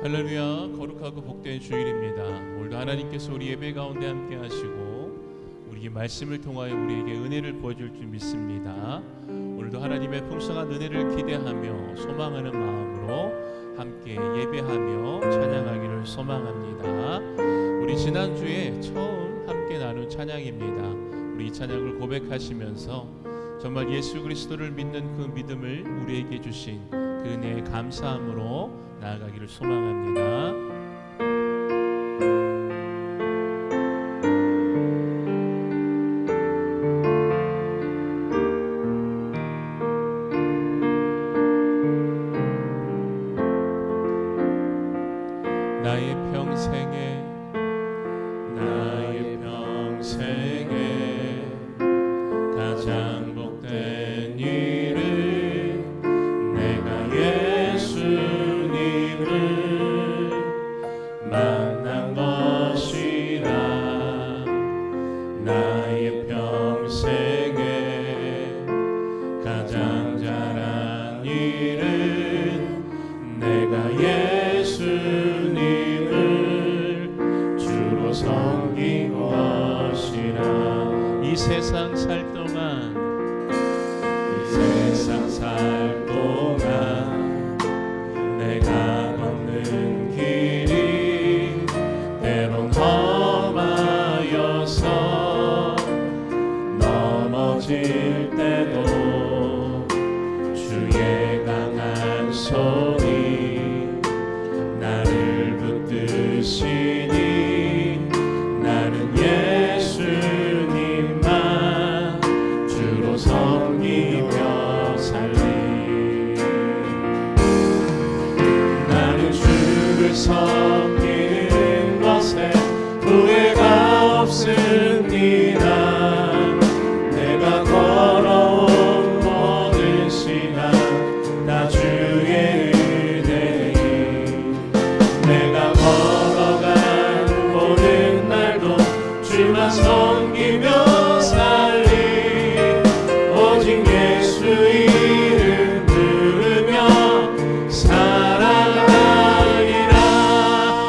할렐루야, 거룩하고 복된 주일입니다. 오늘도 하나님께서 우리 예배 가운데 함께 하시고 우리의 말씀을 통하여 우리에게 은혜를 부어줄 줄 믿습니다. 오늘도 하나님의 풍성한 은혜를 기대하며 소망하는 마음으로 함께 예배하며 찬양하기를 소망합니다. 우리 지난주에 처음 함께 나눈 찬양입니다. 우리 이 찬양을 고백하시면서 정말 예수 그리스도를 믿는 그 믿음을 우리에게 주신 그 은혜에 감사함으로 나아가기를 소망합니다. 나의 평생에 가장 복된 일은 내가 예수님을 만난 것이라. 나의 평생에 가장 잘한 일은 내가 예수님을 주로 섬긴 것이라. 이 세상 살 동안 내가 걷는 길이 때론 험하여서 넘어질 때도 주의 강한 손이 나를 붙드시니 나는 예수님만 주로 섬기며 살리. 나는 주를 섬기는 것에 후회가 없습니다. 내가 걸어온 모든 시간 다 주의 은혜니 내가 걸어간 모든 날도 주만 섬기며 살리. 오직 예수 이름 부르며 살아가리라.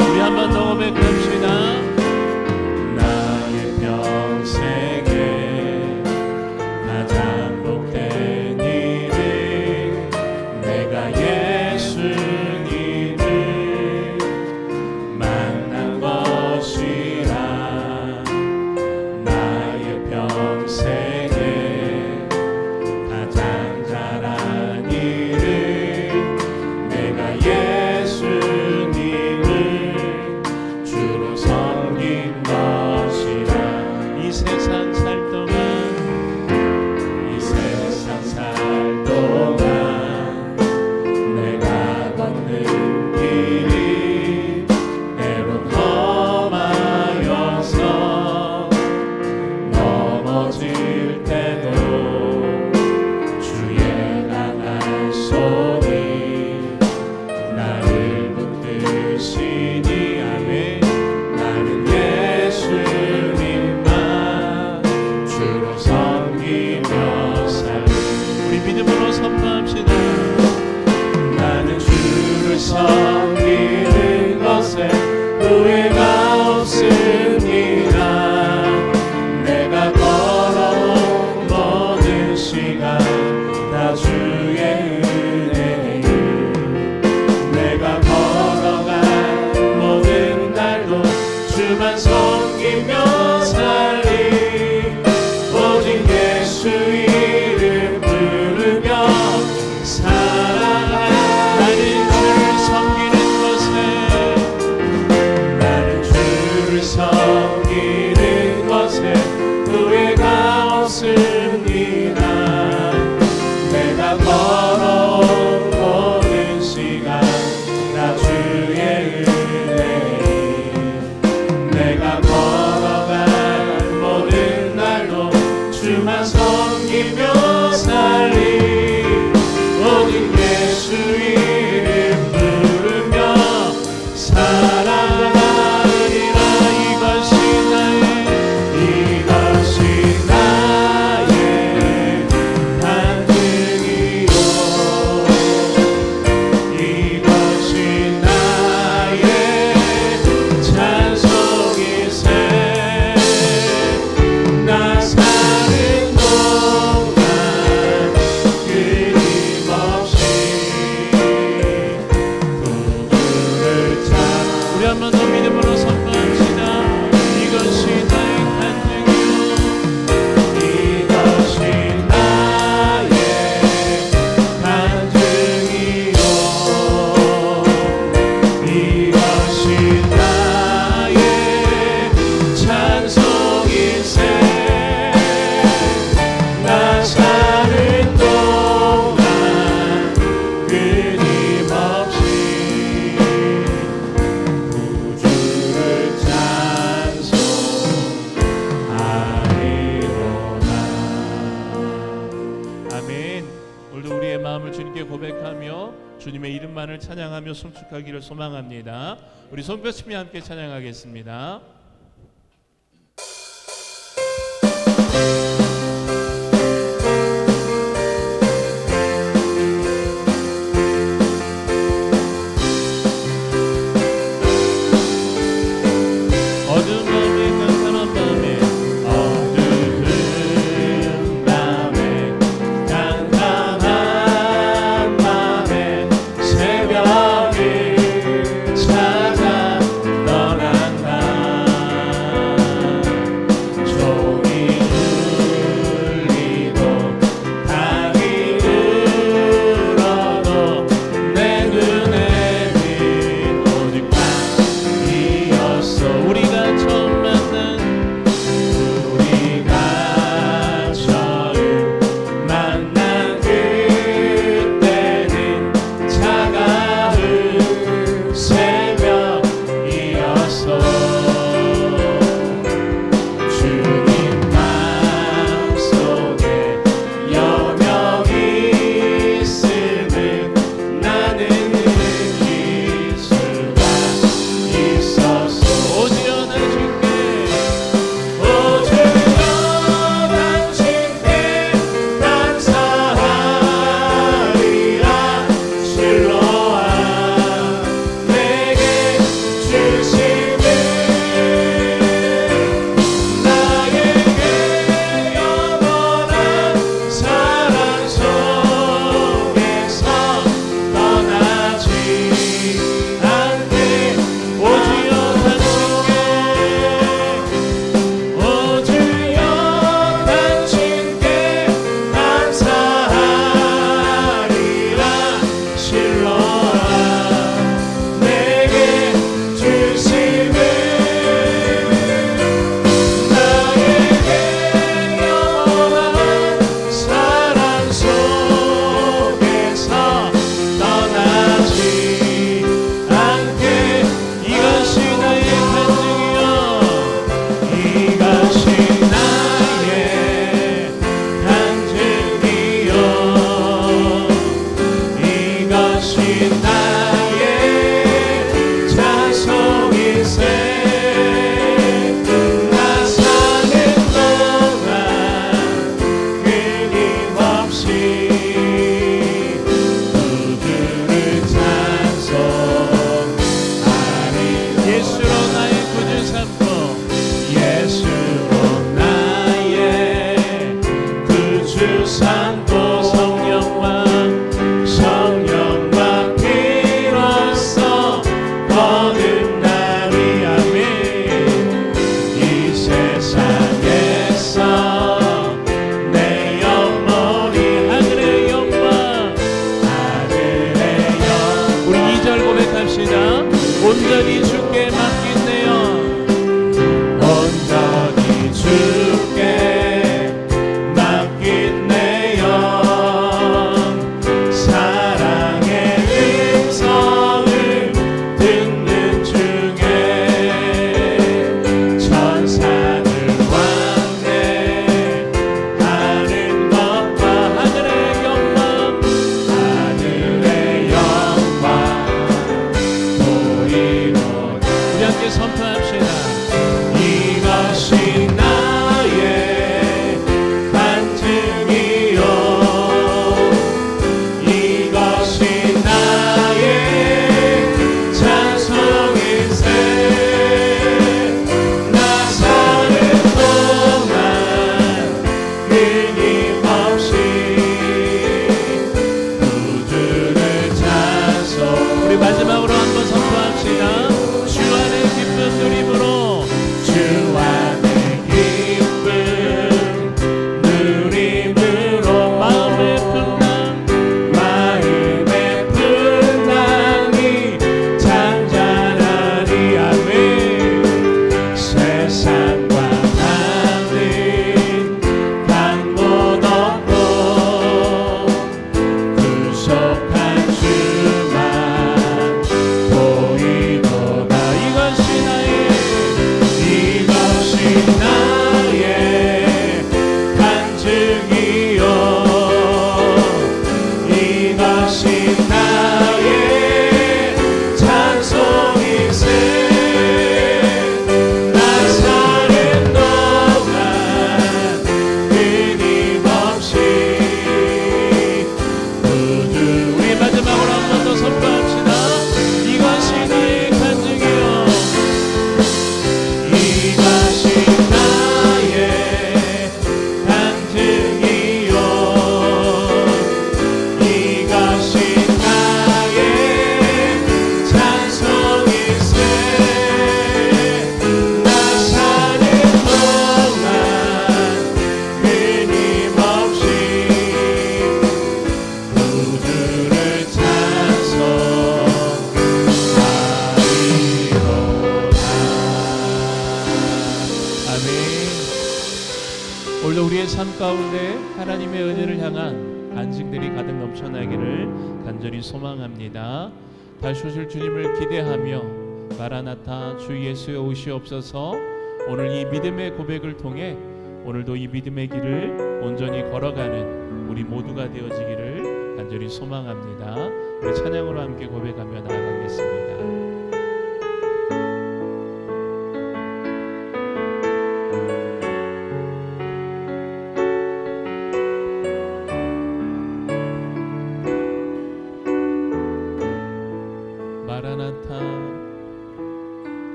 우리 한 번 더 고백합시다. 나의 평생에 가장 복된 일은 내가 예수님을 만난 것이라. 나의 평생에 가장 잘한 일은 내가 예수님을 주로 섬긴 것이라. 이 세상 살 동안 내가 걷는 길이 때론 험하여서 넘어질 때도 주의 강한 손이 나를 붙드시니 아멘. 나는 예수님만 주로 섬기며 살리. 우리 믿음으로 선포합시다. 나는 주를 섬기는 것에 후회가 없습니다. 내가 걸어온 모든 시간 다 주의 은혜니 내가 걸어간 모든 날도 주만 섬기며 살리. 오직 예수 이름 부르며 살아가. 나는 주를 섬기는 것에 후회가 없습니다. 내가 걸어온 모든 시간 다 주의 은혜니 내가 걸어간 모든 날도 주만 섬기며 살리. 오직 예수 이름 부르며 살아가리라. 이것이 나의 반응이요 마음을 주님께 고백하며 주님의 이름만을 찬양하며 송축하기를 소망합니다. 우리 손뼉치며 함께 찬양하겠습니다. 온전히 주께 맡긴네요. 온전히 주께 맡긴네요. 사랑의 음성을 듣는 중에 천사들 왕래하는 것과 하늘의 영광 보이로다. 이것이 나의 찬송일세. 오늘도 우리의 삶 가운데 하나님의 은혜를 향한 간증들이 가득 넘쳐나기를 간절히 소망합니다. 다시 오실 주님을 기대하며 마라나타 주 예수의 오시옵소서. 오늘 이 믿음의 고백을 통해 오늘도 이 믿음의 길을 온전히 걸어가는 우리 모두가 되어지기를 간절히 소망합니다. 우리 찬양으로 함께 고백하며 나아가겠습니다. 마라나타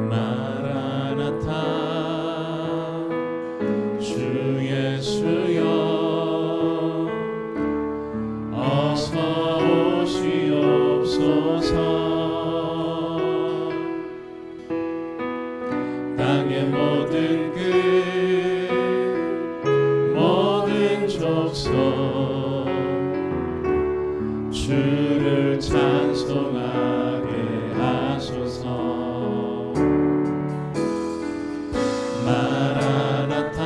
마라나타 주 예수여 어서 오시옵소서. 땅의 모든 끝 모든 족속 주를 찬송하게 하소서. 마라나타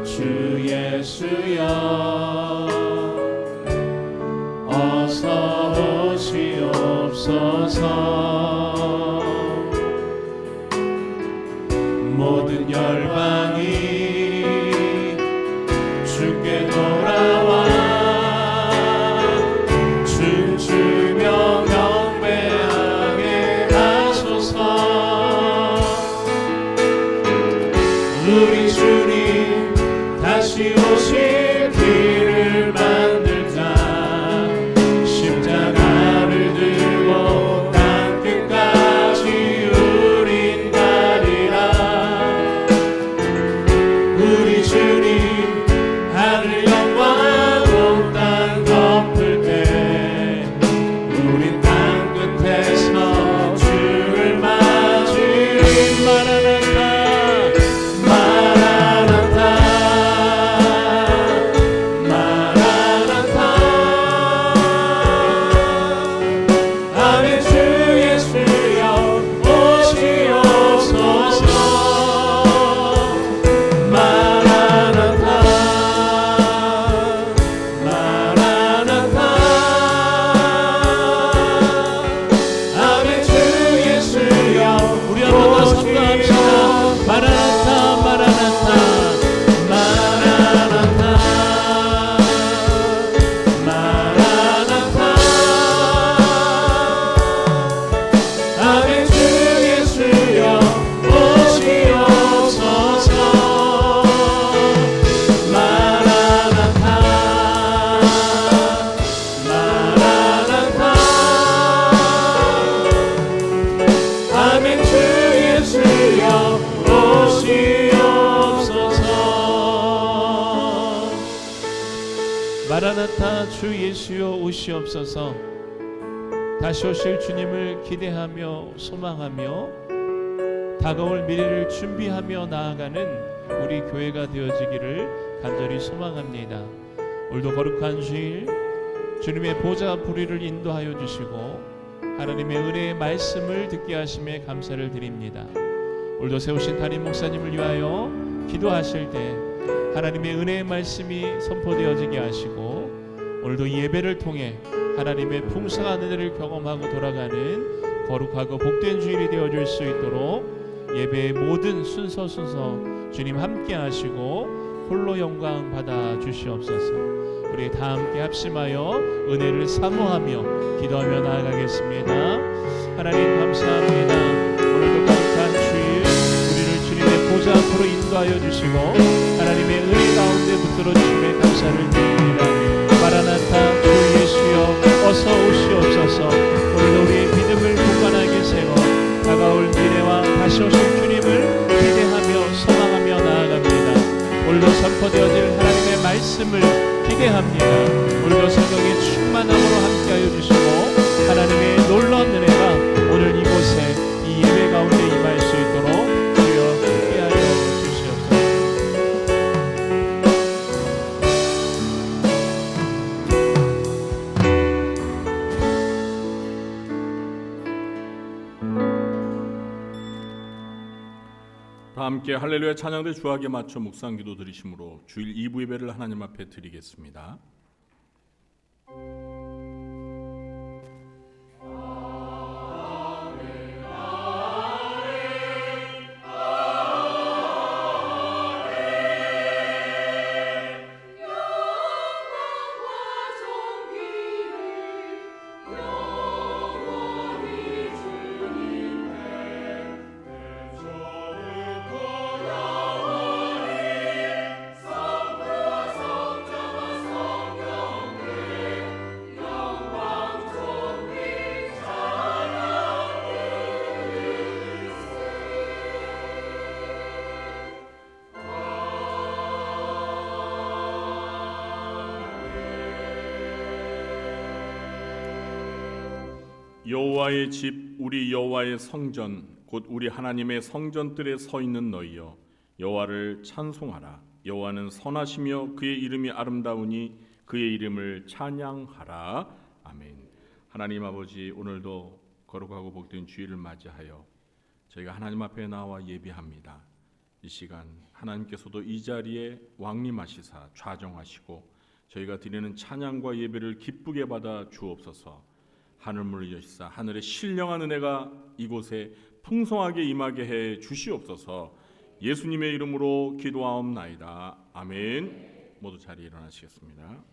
주 예수여 어서 오시옵소서. 모든 열방이 주께 돌아와 춤추며 경배하게 하소서. 우리 주님 다시 오실 길을 만들자. 십자가를 들고 땅 끝까지 우린 가리라. 우리 주님 하늘 영광 온 땅 덮을 때 우린 땅 끝에서 주를 맞으리. 마라나타 마라나타 아멘. 주 예수여 오시옵소서. 마라나타 마라나타 아멘. 주 예수여 우리 한번 더 선포합시다. 마라나타 마라나타 마라나타 마라나타 아멘. 주 예수여 오시옵소서. 마라나타 마라나타 아멘. 주 예수여 오시옵소서. 마라나타 주 예수여 오시옵소서. 다시 오실 주님을 기대하며 소망하며 다가올 미래를 준비하며 나아가는 우리 교회가 되어지기를 간절히 소망합니다. 오늘도 거룩한 주일 주님의 보좌 불의를 인도하여 주시고 하나님의 은혜의 말씀을 듣게 하심에 감사를 드립니다. 오늘도 세우신 담임 목사님을 위하여 기도하실 때 하나님의 은혜의 말씀이 선포되어지게 하시고 오늘도 이 예배를 통해 하나님의 풍성한 은혜를 경험하고 돌아가는 거룩하고 복된 주일이 되어줄 수 있도록 예배의 모든 순서 주님 함께 하시고 홀로 영광 받아 주시옵소서. 우리 다 함께 합심하여 은혜를 사모하며 기도하며 나아가겠습니다. 하나님 감사합니다. 오늘도 거룩한 주일 우리를 주님의 보좌 앞으로 인도하여 주시고 하나님의 은혜 가운데 붙들어 주심에 감사를 드립니다. 마라나타 주 예수여 어서 오시옵소서. 오늘도 우리의 믿음을 굳건하게 세워 다가올 미래와 다시 오실 주님을 기대하며 소망하며 나아갑니다. 오늘도 선포되어질 하나님의 말씀을 기대합니다. 오늘도 성령의 충만함으로 함께하여 주시고 하나님의 놀라운 은혜가 오늘 이곳에 이 예배 가운데 임할 수 있도록 주여 함께하여 주시옵소서. 다 함께 할렐루야 찬양대 주하게 맞춰 묵상기도 드리심으로 주일 2부 예배를 하나님 앞에 드리겠습니다. 여호와의 집 우리 여호와의 성전 곧 우리 하나님의 성전들에 서 있는 너희여 여호와를 찬송하라. 여호와는 선하시며 그의 이름이 아름다우니 그의 이름을 찬양하라. 아멘. 하나님 아버지, 오늘도 거룩하고 복된 주일을 맞이하여 저희가 하나님 앞에 나와 예배합니다. 이 시간 하나님께서도 이 자리에 왕림하시사 좌정하시고 저희가 드리는 찬양과 예배를 기쁘게 받아 주옵소서. 하늘문을 여시사 하늘의 신령한 은혜가 이곳에 풍성하게 임하게 해 주시옵소서. 예수님의 이름으로 기도하옵나이다. 아멘. 모두 자리에 일어나시겠습니다.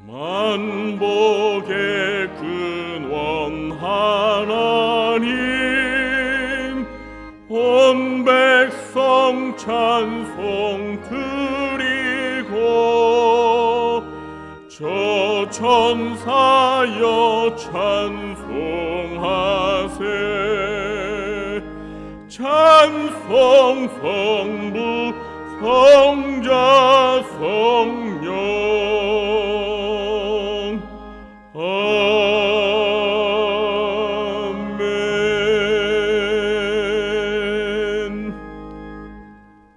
만복의 근원 하나님 온 백성 찬송 드리고 저 천사여 찬송하세. 찬송 성부 성자 성령 아멘.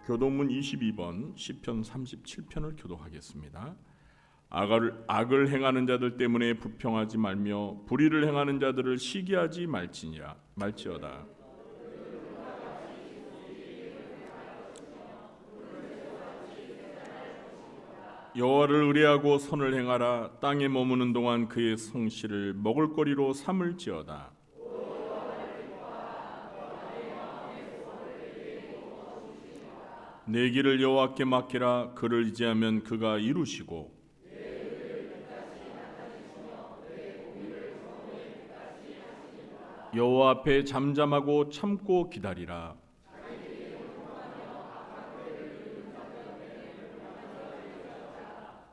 교동문 22번 시편 37편을 교독하겠습니다. 악을 행하는 자들 때문에 부평하지 말며 불의를 행하는 자들을 시기하지 말지어다. 여호와를 의뢰하고 선을 행하라. 땅에 머무는 동안 그의 성실을 먹을거리로 삼을지어다. 내 길을 여호와께 맡기라. 그를 의지하면 그가 이루시고 여호와 앞에 잠잠하고 참고 기다리라.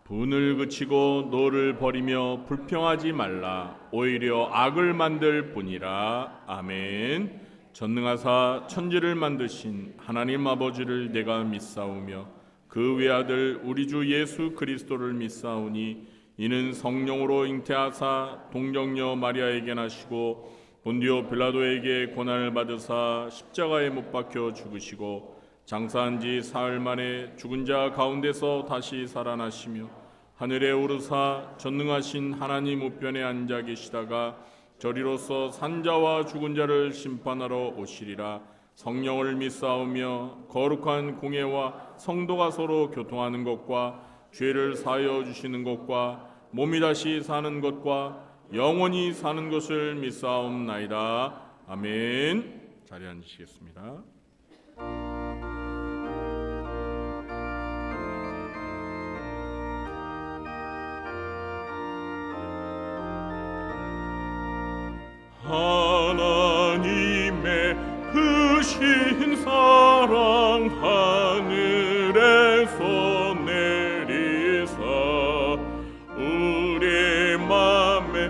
분을 그치고 너를 버리며 불평하지 말라. 오히려 악을 만들 뿐이라. 아멘. 전능하사 천지를 만드신 하나님 아버지를 내가 믿사오며 그 외아들 우리 주 예수 그리스도를 믿사오니 이는 성령으로 잉태하사 동정녀 마리아에게 나시고 본디오 빌라도에게 고난을 받으사 십자가에 못 박혀 죽으시고 장사한 지 사흘 만에 죽은 자 가운데서 다시 살아나시며 하늘에 오르사 전능하신 하나님 우편에 앉아 계시다가 저리로서 산자와 죽은 자를 심판하러 오시리라. 성령을 믿사오며 거룩한 공예와 성도가 서로 교통하는 것과 죄를 사하여 주시는 것과 몸이 다시 사는 것과 영원히 사는 것을 믿사옵나이다. 아멘. 자리에 앉으시겠습니다. 하나님의 크신 사랑 하늘에서 내리사 우리 맘에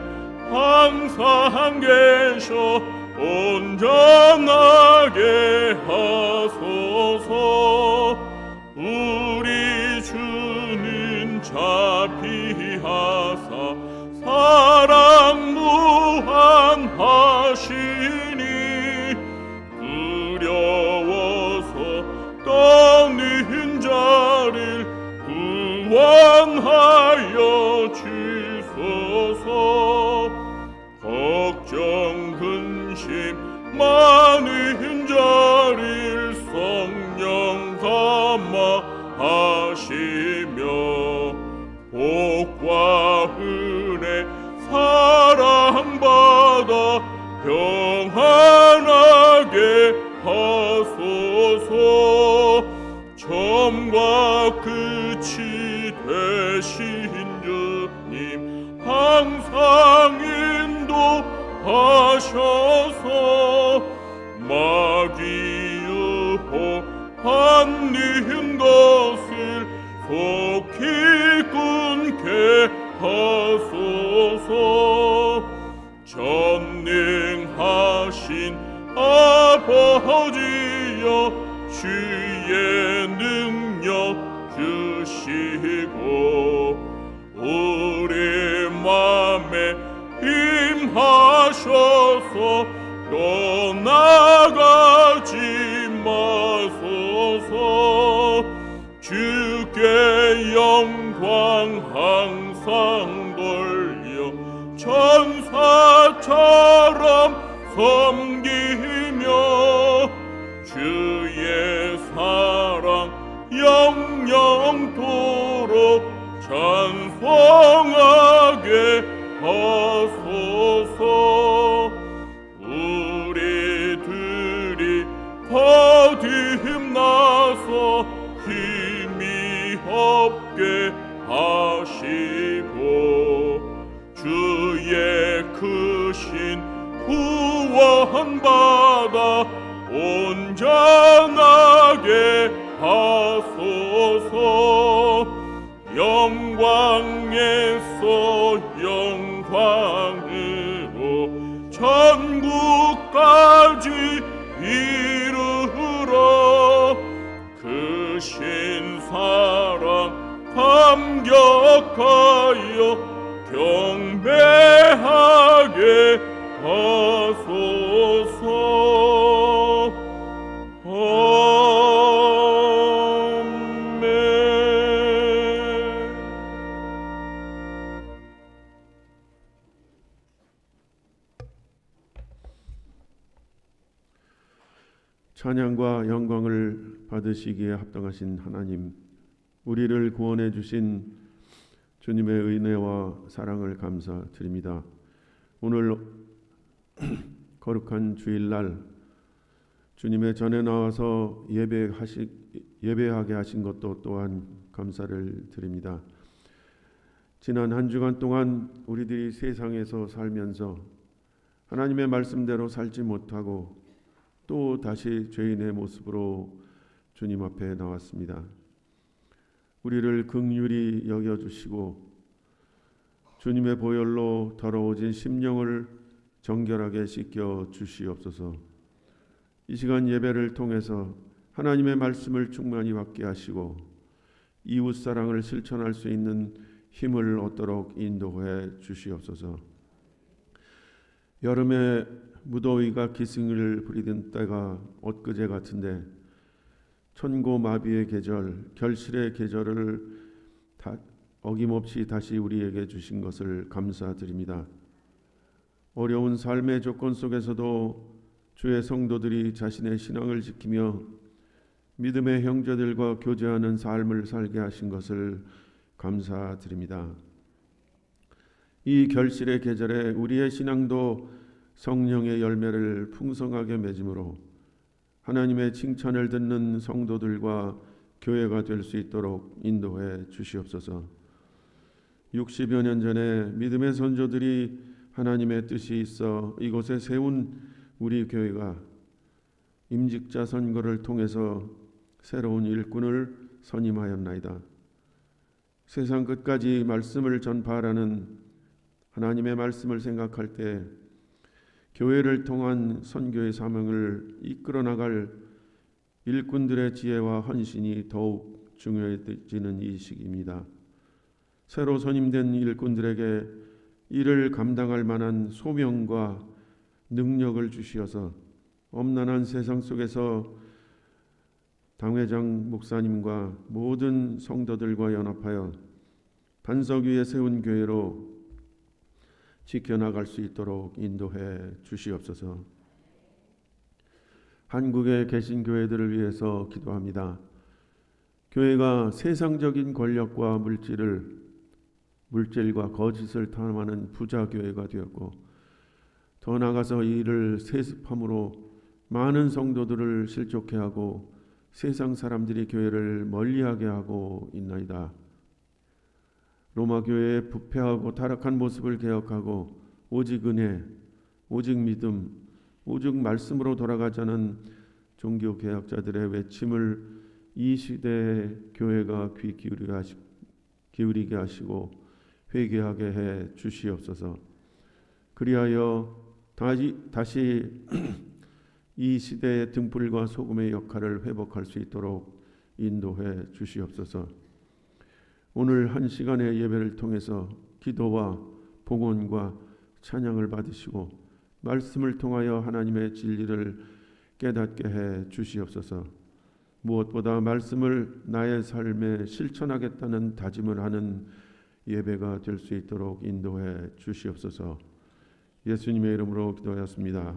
항상 계셔 온전하게 하소서. 우리 주는 자비하사 사랑 무한하시니 두려워서 떠는 자를 구원하여 주소서. 걱정 근심 많은 자를 성령 감화하시며 복과 은혜 사랑받아 평안하게 하소서. 처음과 끝이 되신 주님 항상 인도하셔서 마귀 유혹하는 것을 속히 끊게 하소서. 전능하신 아버지여 주의 능력 주시고 우리 맘에 힘하셔서 떠나가지 마소서. 주께 영광 항상 돌려 천사처럼 섬기며 주의 사랑 영영토록 찬송하게 하소서. 우리들이 거듭나서 힘이 없게 하시고 주의 크신 구원받아 온전하게 하소서. 영광에서 영광으로 천국까지 이르러 크신 사랑 감격하여 경배하게 하소서. 아멘. 찬양과 영광을 받으시기에 합당하신 하나님, 우리를 구원해 주신 주님의 은혜와 사랑을 감사드립니다. 오늘 거룩한 주일날 주님의 전에 나와서 예배하게 하신 것도 또한 감사를 드립니다. 지난 한 주간 동안 우리들이 세상에서 살면서 하나님의 말씀대로 살지 못하고 또 다시 죄인의 모습으로 주님 앞에 나왔습니다. 우리를 긍휼히 여겨주시고 주님의 보혈로 더러워진 심령을 정결하게 씻겨 주시옵소서. 이 시간 예배를 통해서 하나님의 말씀을 충만히 받게 하시고 이웃 사랑을 실천할 수 있는 힘을 얻도록 인도해 주시옵소서. 여름에 무더위가 기승을 부리던 때가 엊그제 같은데 천고마비의 계절, 결실의 계절을 어김없이 다시 우리에게 주신 것을 감사드립니다. 어려운 삶의 조건 속에서도 주의 성도들이 자신의 신앙을 지키며 믿음의 형제들과 교제하는 삶을 살게 하신 것을 감사드립니다. 이 결실의 계절에 우리의 신앙도 성령의 열매를 풍성하게 맺음으로 하나님의 칭찬을 듣는 성도들과 교회가 될 수 있도록 인도해 주시옵소서. 60여 년 전에 믿음의 선조들이 하나님의 뜻이 있어 이곳에 세운 우리 교회가 임직자 선거를 통해서 새로운 일꾼을 선임하였나이다. 세상 끝까지 말씀을 전파하라는 하나님의 말씀을 생각할 때 교회를 통한 선교의 사명을 이끌어 나갈 일꾼들의 지혜와 헌신이 더욱 중요해지는 이 시기입니다. 새로 선임된 일꾼들에게 이를 감당할 만한 소명과 능력을 주시어서 엄난한 세상 속에서 당회장 목사님과 모든 성도들과 연합하여 반석 위에 세운 교회로 지켜나갈 수 있도록 인도해 주시옵소서. 한국에 계신 교회들을 위해서 기도합니다. 교회가 세상적인 권력과 물질과 거짓을 탐하는 부자 교회가 되었고 더 나아가서 이를 세습함으로 많은 성도들을 실족해 하고 세상 사람들이 교회를 멀리하게 하고 있나이다. 로마 교회의 부패하고 타락한 모습을 개혁하고 오직 은혜, 오직 믿음, 오직 말씀으로 돌아가자는 종교 개혁자들의 외침을 이 시대의 교회가 귀 기울이게 하시고 회개하게 해 주시옵소서. 그리하여 다시 이 시대의 등불과 소금의 역할을 회복할 수 있도록 인도해 주시옵소서. 오늘 한 시간의 예배를 통해서 기도와 봉헌과 찬양을 받으시고 말씀을 통하여 하나님의 진리를 깨닫게 해 주시옵소서. 무엇보다 말씀을 나의 삶에 실천하겠다는 다짐을 하는 예배가 될 수 있도록 인도해 주시옵소서. 예수님의 이름으로 기도하였습니다.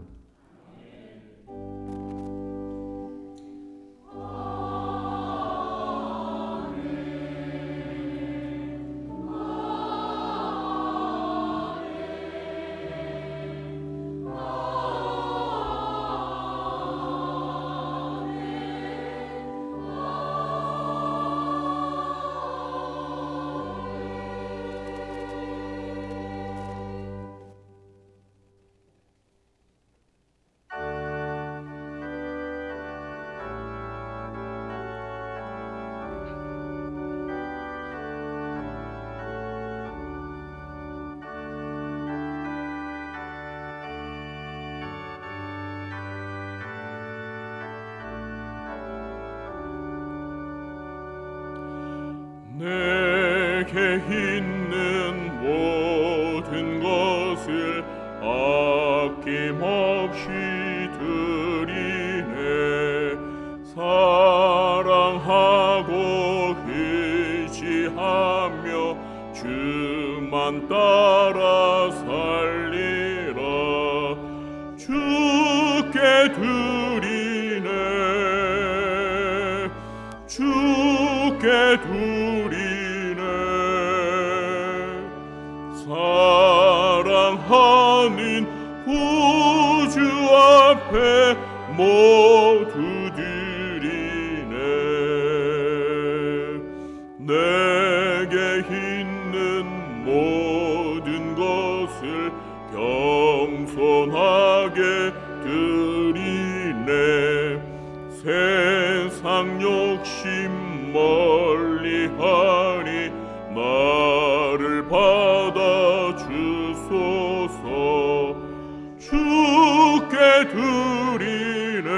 내게 있는 모든 것을 아낌없이 드리네. 사랑하고 의지하며 주만 따라 살리라. 주께 드리네. 주께 드리네. 사랑하는 구주 앞에 모두 드리네. 내게 있는 모든 것을 겸손하게 드리네. 세상 욕심 멀리하니 나를 받아 주소서. 주께 드리네.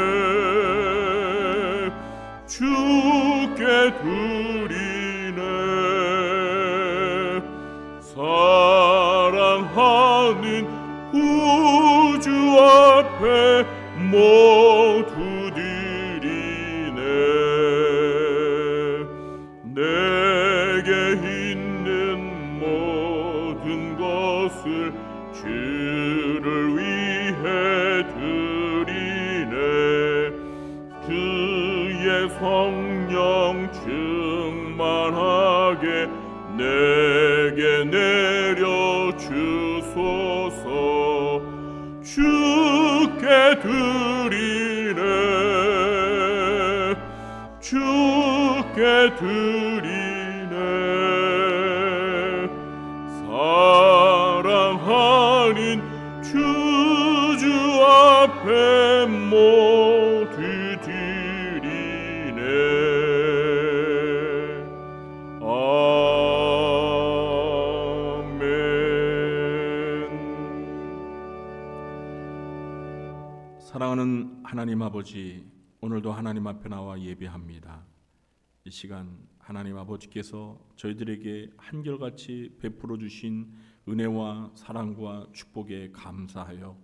주께 드리네. 사랑하는 구주 앞에 모두 드리네. 내게 있는 모든 것을 주를 위해 드리네. 주의 성령 충만하게 내게 내려 주 드리네 주께 드리네 사랑하는 주 앞에 모두 드리네 아멘. 사랑하는 하나님 아버지, 오늘도 하나님 앞에 나와 예배합니다. 이 시간 하나님 아버지께서 저희들에게 한결같이 베풀어 주신 은혜와 사랑과 축복에 감사하여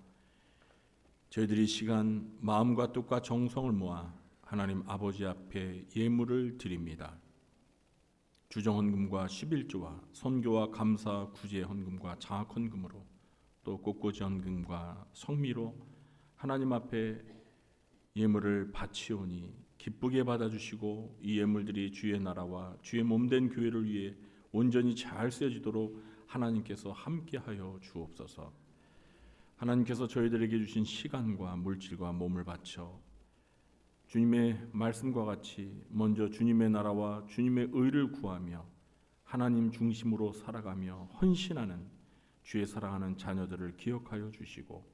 저희들이 이 시간 마음과 뜻과 정성을 모아 하나님 아버지 앞에 예물을 드립니다. 주정헌금과 11조와 선교와 감사 구제 헌금과 장학 헌금으로 또 꽃꽂이 헌금과 성미로 하나님 앞에 예물을 바치오니 기쁘게 받아주시고 이 예물들이 주의 나라와 주의 몸된 교회를 위해 온전히 잘 쓰여지도록 하나님께서 함께하여 주옵소서. 하나님께서 저희들에게 주신 시간과 물질과 몸을 바쳐 주님의 말씀과 같이 먼저 주님의 나라와 주님의 의를 구하며 하나님 중심으로 살아가며 헌신하는 주의 사랑하는 자녀들을 기억하여 주시고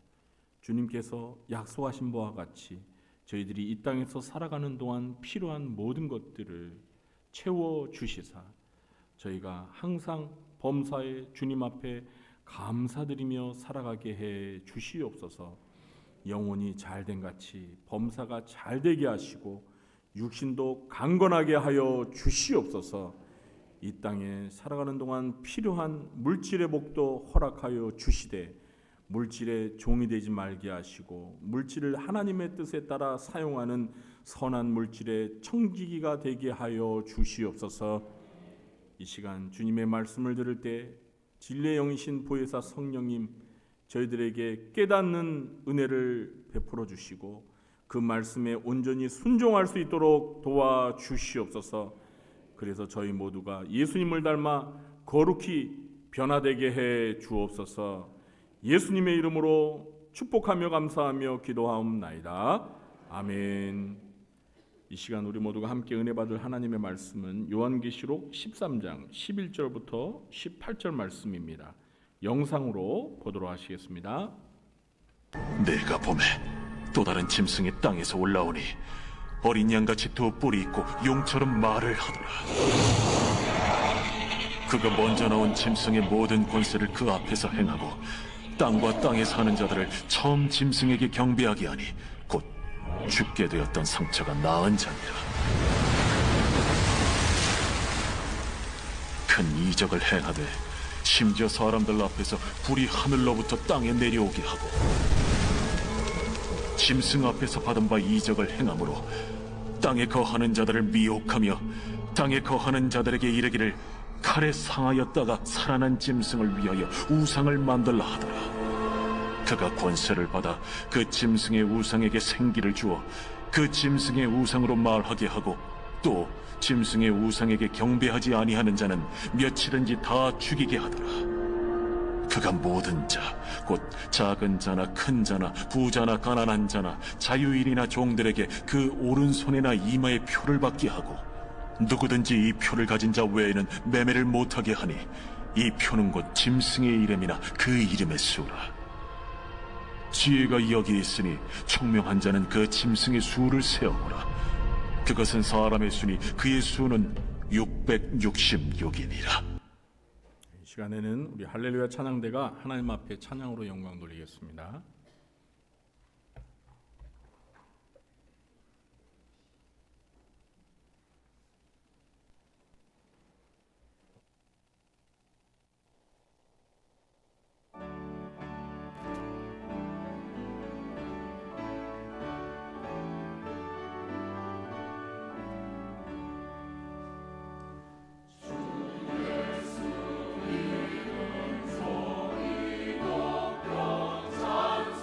주님께서 약속하신 바와 같이 저희들이 이 땅에서 살아가는 동안 필요한 모든 것들을 채워 주시사 저희가 항상 범사에 주님 앞에 감사드리며 살아가게 해 주시옵소서. 영혼이 잘된 같이 범사가 잘되게 하시고 육신도 강건하게 하여 주시옵소서. 이 땅에 살아가는 동안 필요한 물질의 복도 허락하여 주시되 물질의 종이 되지 말게 하시고 물질을 하나님의 뜻에 따라 사용하는 선한 물질의 청지기가 되게 하여 주시옵소서. 이 시간 주님의 말씀을 들을 때 진리의 영이신 보혜사 성령님 저희들에게 깨닫는 은혜를 베풀어 주시고 그 말씀에 온전히 순종할 수 있도록 도와주시옵소서. 그래서 저희 모두가 예수님을 닮아 거룩히 변화되게 해 주옵소서. 예수님의 이름으로 축복하며 감사하며 기도하옵나이다. 아멘. 이 시간 우리 모두가 함께 은혜 받을 하나님의 말씀은 요한계시록 13장 11절부터 18절 말씀입니다. 영상으로 보도록 하시겠습니다. 내가 봄에 또 다른 짐승이 땅에서 올라오니 어린 양같이 두 뿔이 있고 용처럼 말을 하더라. 그가 먼저 나온 짐승의 모든 권세를 그 앞에서 행하고 땅과 땅에 사는 자들을 처음 짐승에게 경배하게 하니 곧 죽게 되었던 상처가 나은 자니라. 큰 이적을 행하되 심지어 사람들 앞에서 불이 하늘로부터 땅에 내려오게 하고 짐승 앞에서 받은 바 이적을 행함으로 땅에 거하는 자들을 미혹하며 땅에 거하는 자들에게 이르기를 칼에 상하였다가 살아난 짐승을 위하여 우상을 만들라 하더라. 그가 권세를 받아 그 짐승의 우상에게 생기를 주어 그 짐승의 우상으로 말하게 하고 또 짐승의 우상에게 경배하지 아니하는 자는 며칠은지 다 죽이게 하더라. 그가 모든 자, 곧 작은 자나 큰 자나 부자나 가난한 자나 자유인이나 종들에게 그 오른손이나 이마에 표를 받게 하고 누구든지 이 표를 가진 자 외에는 매매를 못하게 하니 이 표는 곧 짐승의 이름이나 그 이름의 수라. 지혜가 여기 있으니 총명한 자는 그 짐승의 수를 세어보라. 그것은 사람의 수니 그의 수는 666이니라. 이 시간에는 우리 할렐루야 찬양대가 하나님 앞에 찬양으로 영광 돌리겠습니다. 찬송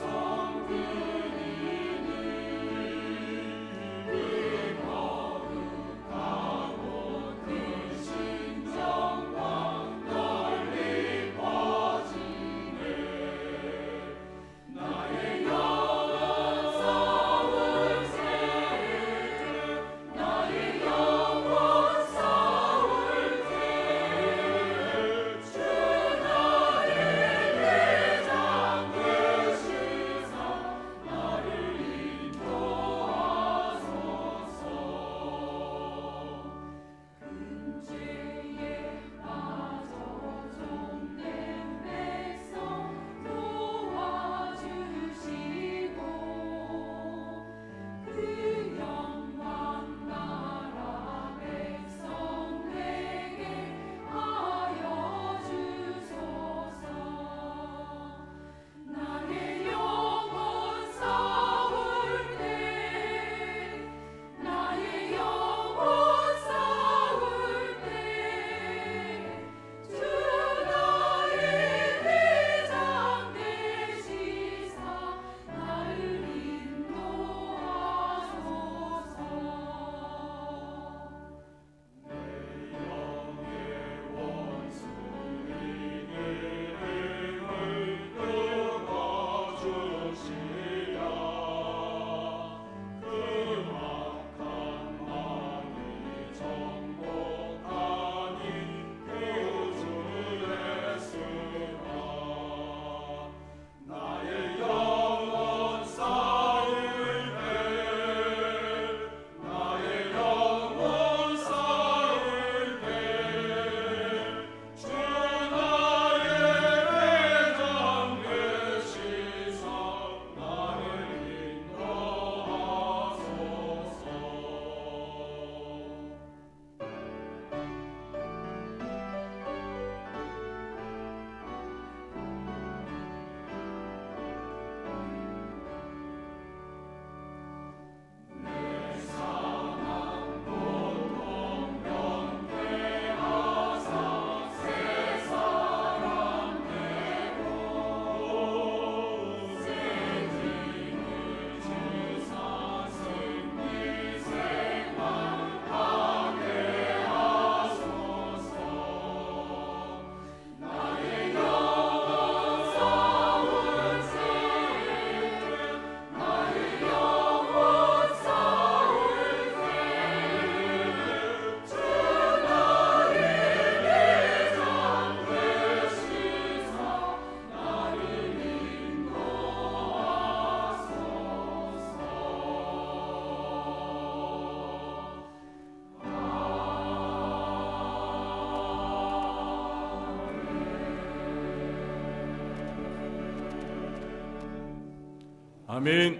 아멘.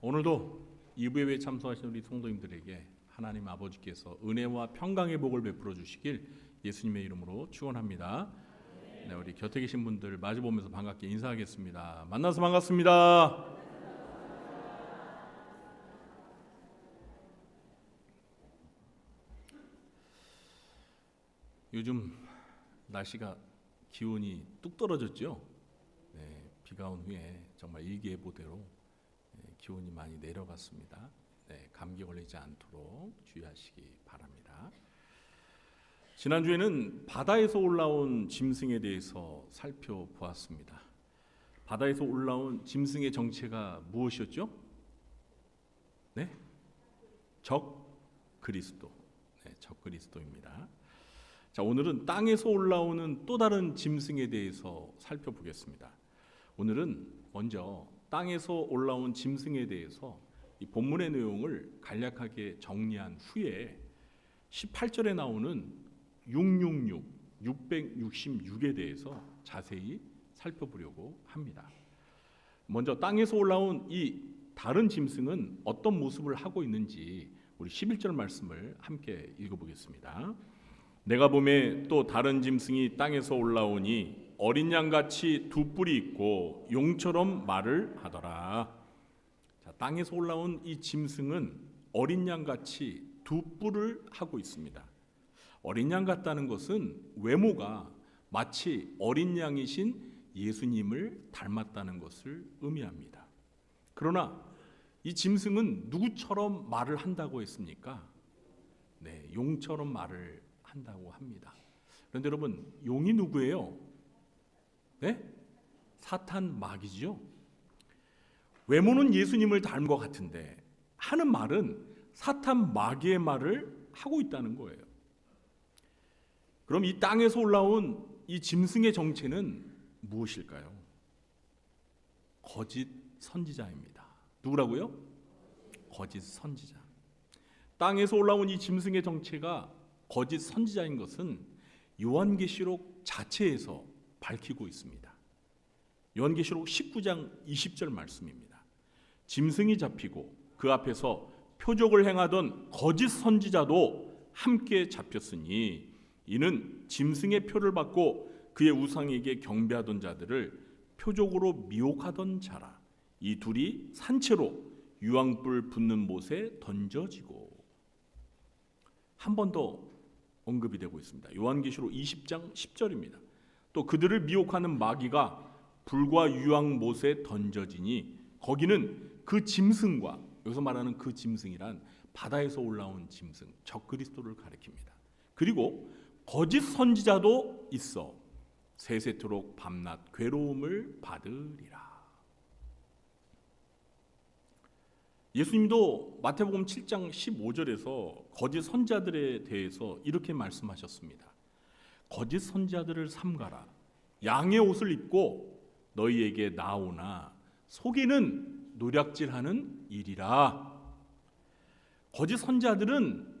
오늘도 2부 예배에 참석하신 우리 성도님들에게 하나님 아버지께서 은혜와 평강의 복을 베풀어 주시길 예수님의 이름으로 축원합니다. 네, 우리 곁에 계신 분들 마주보면서 반갑게 인사하겠습니다. 만나서 반갑습니다. 요즘 날씨가 기온이 뚝 떨어졌죠. 네, 비가 온 후에 정말 일기예보대로 기온이 많이 내려갔습니다. 네, 감기 걸리지 않도록 주의하시기 바랍니다. 지난주에는 바다에서 올라온 짐승에 대해서 살펴보았습니다. 바다에서 올라온 짐승의 정체가 무엇이었죠? 네? 적 그리스도. 네, 적 그리스도입니다. 자, 오늘은 땅에서 올라오는 또 다른 짐승에 대해서 살펴보겠습니다. 오늘은 먼저 땅에서 올라온 짐승에 대해서 이 본문의 내용을 간략하게 정리한 후에 18절에 나오는 666, 666에 대해서 자세히 살펴보려고 합니다. 먼저 땅에서 올라온 이 다른 짐승은 어떤 모습을 하고 있는지 우리 11절 말씀을 함께 읽어보겠습니다. 내가 보매 또 다른 짐승이 땅에서 올라오니 어린 양같이 두 뿔이 있고 용처럼 말을 하더라. 자, 땅에서 올라온 이 짐승은 어린 양같이 두 뿔을 하고 있습니다. 어린 양 같다는 것은 외모가 마치 어린 양이신 예수님을 닮았다는 것을 의미합니다. 그러나 이 짐승은 누구처럼 말을 한다고 했습니까? 네, 용처럼 말을 한다고 합니다. 그런데 여러분, 용이 누구예요? 네? 사탄 마귀죠. 외모는 예수님을 닮은 것 같은데 하는 말은 사탄 마귀의 말을 하고 있다는 거예요. 그럼 이 땅에서 올라온 이 짐승의 정체는 무엇일까요? 거짓 선지자입니다. 누구라고요? 거짓 선지자. 땅에서 올라온 이 짐승의 정체가 거짓 선지자인 것은 요한계시록 자체에서 밝히고 있습니다. 요한계시록 19장 20절 말씀입니다. 짐승이 잡히고 그 앞에서 표적을 행하던 거짓 선지자도 함께 잡혔으니 이는 짐승의 표를 받고 그의 우상에게 경배하던 자들을 표적으로 미혹하던 자라. 이 둘이 산채로 유황불 붙는 못에 던져지고. 한 번 더 언급이 되고 있습니다. 요한계시록 20장 10절입니다. 또 그들을 미혹하는 마귀가 불과 유황 못에 던져지니 거기는 그 짐승과, 여기서 말하는 그 짐승이란 바다에서 올라온 짐승 적 그리스도를 가리킵니다. 그리고 거짓 선지자도 있어 세세토록 밤낮 괴로움을 받으리라. 예수님도 마태복음 7장 15절에서 거짓 선지자들에 대해서 이렇게 말씀하셨습니다. 거짓 선지자들을 삼가라. 양의 옷을 입고 너희에게 나오나 속에는 노략질하는 일이라. 거짓 선지자들은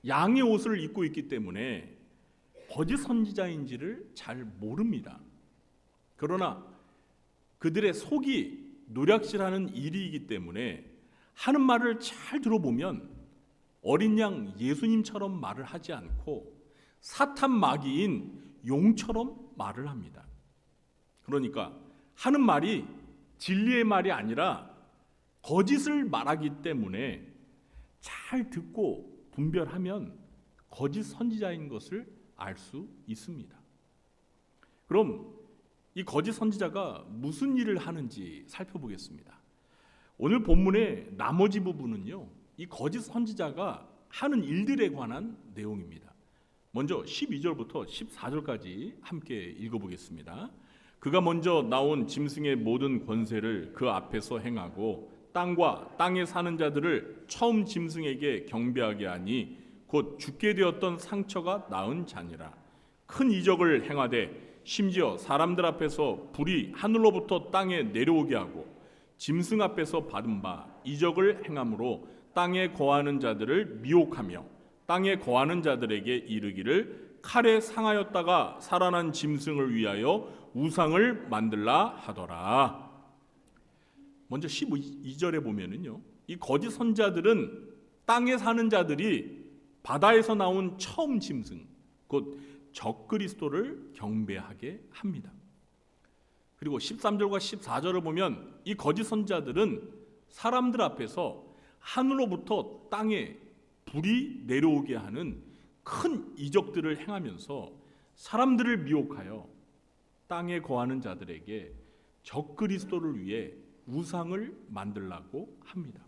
양의 옷을 입고 있기 때문에 거짓 선지자인지를 잘 모릅니다. 그러나 그들의 속이 노략질하는 일이기 때문에 하는 말을 잘 들어보면 어린 양 예수님처럼 말을 하지 않고 사탄 마귀인 용처럼 말을 합니다. 그러니까 하는 말이 진리의 말이 아니라 거짓을 말하기 때문에 잘 듣고 분별하면 거짓 선지자인 것을 알 수 있습니다. 그럼 이 거짓 선지자가 무슨 일을 하는지 살펴보겠습니다. 오늘 본문의 나머지 부분은요, 이 거짓 선지자가 하는 일들에 관한 내용입니다. 먼저 12절부터 14절까지 함께 읽어보겠습니다. 그가 먼저 나온 짐승의 모든 권세를 그 앞에서 행하고 땅과 땅에 사는 자들을 처음 짐승에게 경배하게 하니 곧 죽게 되었던 상처가 나은 자니라. 큰 이적을 행하되 심지어 사람들 앞에서 불이 하늘로부터 땅에 내려오게 하고 짐승 앞에서 받은 바 이적을 행함으로 땅에 거하는 자들을 미혹하며 땅에 거하는 자들에게 이르기를 칼에 상하였다가 살아난 짐승을 위하여 우상을 만들라 하더라. 먼저 12절에 보면은요, 이 거짓 선자들은 땅에 사는 자들이 바다에서 나온 처음 짐승, 곧 적그리스도를 경배하게 합니다. 그리고 13절과 14절을 보면 이 거짓 선자들은 사람들 앞에서 하늘로부터 땅에 불이 내려오게 하는 큰 이적들을 행하면서 사람들을 미혹하여 땅에 거하는 자들에게 적그리스도를 위해 우상을 만들라고 합니다.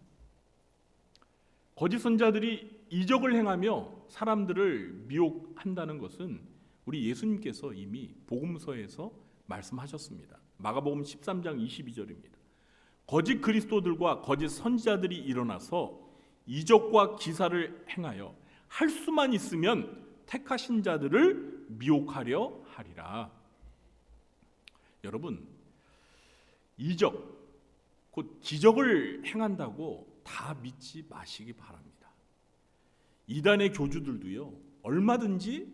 거짓 선자들이 이적을 행하며 사람들을 미혹한다는 것은 우리 예수님께서 이미 복음서에서 말씀하셨습니다. 마가복음 13장 22절입니다. 거짓 그리스도들과 거짓 선지자들이 일어나서 이적과 기사를 행하여 할 수만 있으면 택하신 자들을 미혹하려 하리라. 여러분, 이적, 곧 기적을 행한다고 다 믿지 마시기 바랍니다. 이단의 교주들도요, 얼마든지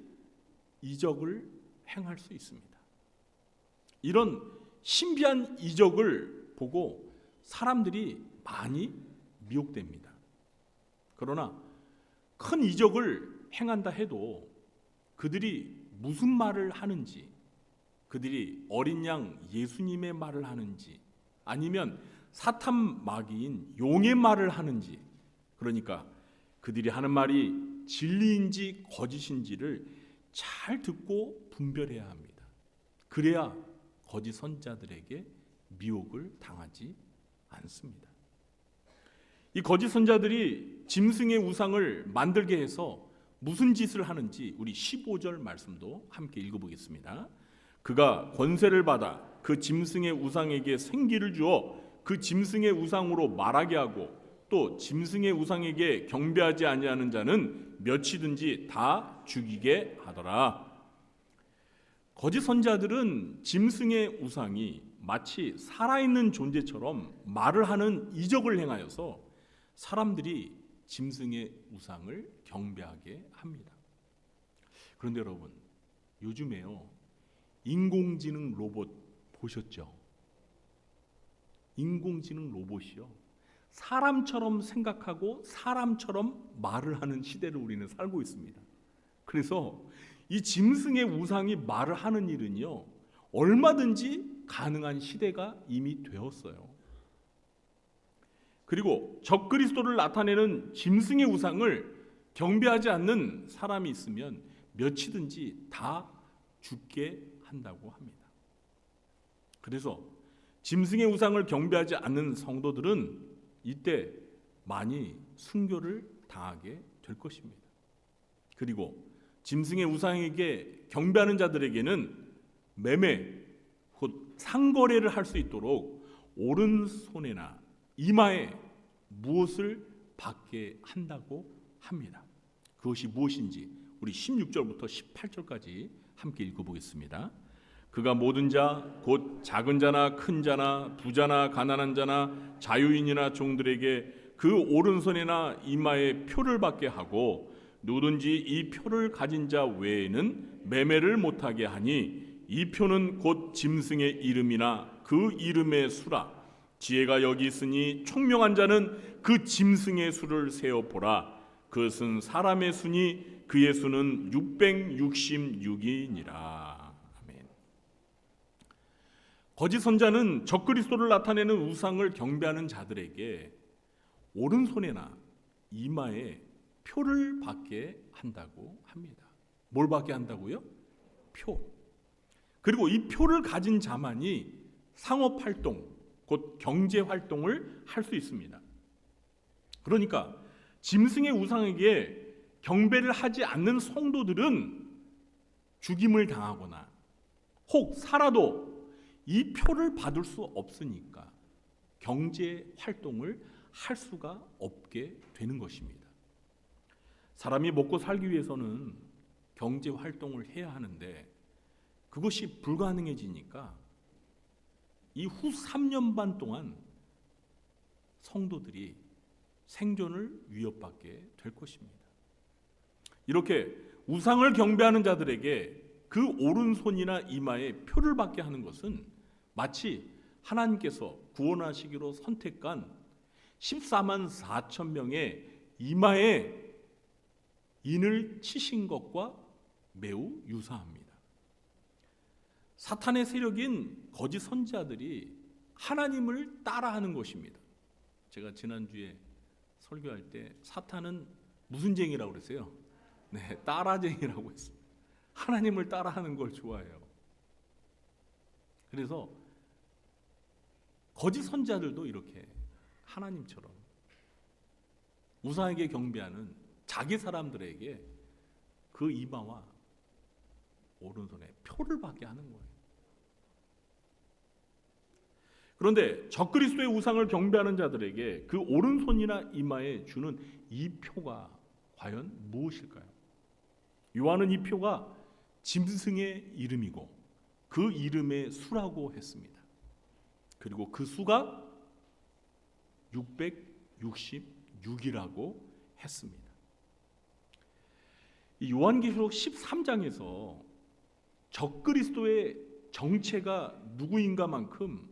이적을 행할 수 있습니다. 이런 신비한 이적을 보고 사람들이 많이 미혹됩니다. 그러나 큰 이적을 행한다 해도 그들이 무슨 말을 하는지, 그들이 어린 양 예수님의 말을 하는지, 아니면 사탄 마귀인 용의 말을 하는지, 그러니까 그들이 하는 말이 진리인지 거짓인지를 잘 듣고 분별해야 합니다. 그래야 거짓 선자들에게 미혹을 당하지 않습니다. 이 거짓 선자들이 짐승의 우상을 만들게 해서 무슨 짓을 하는지 우리 15절 말씀도 함께 읽어보겠습니다. 그가 권세를 받아 그 짐승의 우상에게 생기를 주어 그 짐승의 우상으로 말하게 하고 또 짐승의 우상에게 경배하지 아니하는 자는 몇이든지 다 죽이게 하더라. 거짓 선자들은 짐승의 우상이 마치 살아있는 존재처럼 말을 하는 이적을 행하여서 사람들이 짐승의 우상을 경배하게 합니다. 그런데 여러분, 요즘에요, 인공지능 로봇 보셨죠? 인공지능 로봇이요, 사람처럼 생각하고 사람처럼 말을 하는 시대를 우리는 살고 있습니다. 그래서 이 짐승의 우상이 말을 하는 일은요, 얼마든지 가능한 시대가 이미 되었어요. 그리고 적그리스도를 나타내는 짐승의 우상을 경배하지 않는 사람이 있으면 몇이든지 다 죽게 한다고 합니다. 그래서 짐승의 우상을 경배하지 않는 성도들은 이때 많이 순교를 당하게 될 것입니다. 그리고 짐승의 우상에게 경배하는 자들에게는 매매, 곧 상거래를 할 수 있도록 오른손에나 이마에 무엇을 받게 한다고 합니다. 그것이 무엇인지 우리 16절부터 18절까지 함께 읽어보겠습니다. 그가 모든 자, 곧 작은 자나 큰 자나 부자나 가난한 자나 자유인이나 종들에게 그 오른손이나 이마에 표를 받게 하고 누구든지 이 표를 가진 자 외에는 매매를 못하게 하니 이 표는 곧 짐승의 이름이나 그 이름의 수라. 지혜가 여기 있으니 총명한 자는 그 짐승의 수를 세어보라. 그것은 사람의 수니 그의 수는 666이니라. 아멘. 거짓 선자는 적그리스도를 나타내는 우상을 경배하는 자들에게 오른손에나 이마에 표를 받게 한다고 합니다. 뭘 받게 한다고요? 표. 그리고 이 표를 가진 자만이 상업활동, 곧 경제활동을 할 수 있습니다. 그러니까 짐승의 우상에게 경배를 하지 않는 성도들은 죽임을 당하거나 혹 살아도 이 표를 받을 수 없으니까 경제활동을 할 수가 없게 되는 것입니다. 사람이 먹고 살기 위해서는 경제활동을 해야 하는데 그것이 불가능해지니까 이후 3년 반 동안 성도들이 생존을 위협받게 될 것입니다. 이렇게 우상을 경배하는 자들에게 그 오른손이나 이마에 표를 받게 하는 것은 마치 하나님께서 구원하시기로 선택한 14만 4천 명의 이마에 인을 치신 것과 매우 유사합니다. 사탄의 세력인 거짓 선지자들이 하나님을 따라하는 것입니다. 제가 지난주에 설교할 때 사탄은 무슨 쟁이라고 그랬어요? 네, 따라쟁이라고 했습니다. 하나님을 따라하는 걸 좋아해요. 그래서 거짓 선지자들도 이렇게 하나님처럼 우상에게 경배하는 자기 사람들에게 그 이마와 오른손에 표를 받게 하는 거예요. 그런데 적그리스도의 우상을 경배하는 자들에게 그 오른손이나 이마에 주는 이 표가 과연 무엇일까요? 요한은 이 표가 짐승의 이름이고 그 이름의 수라고 했습니다. 그리고 그 수가 666이라고 했습니다. 이 요한계시록 13장에서 적그리스도의 정체가 누구인가만큼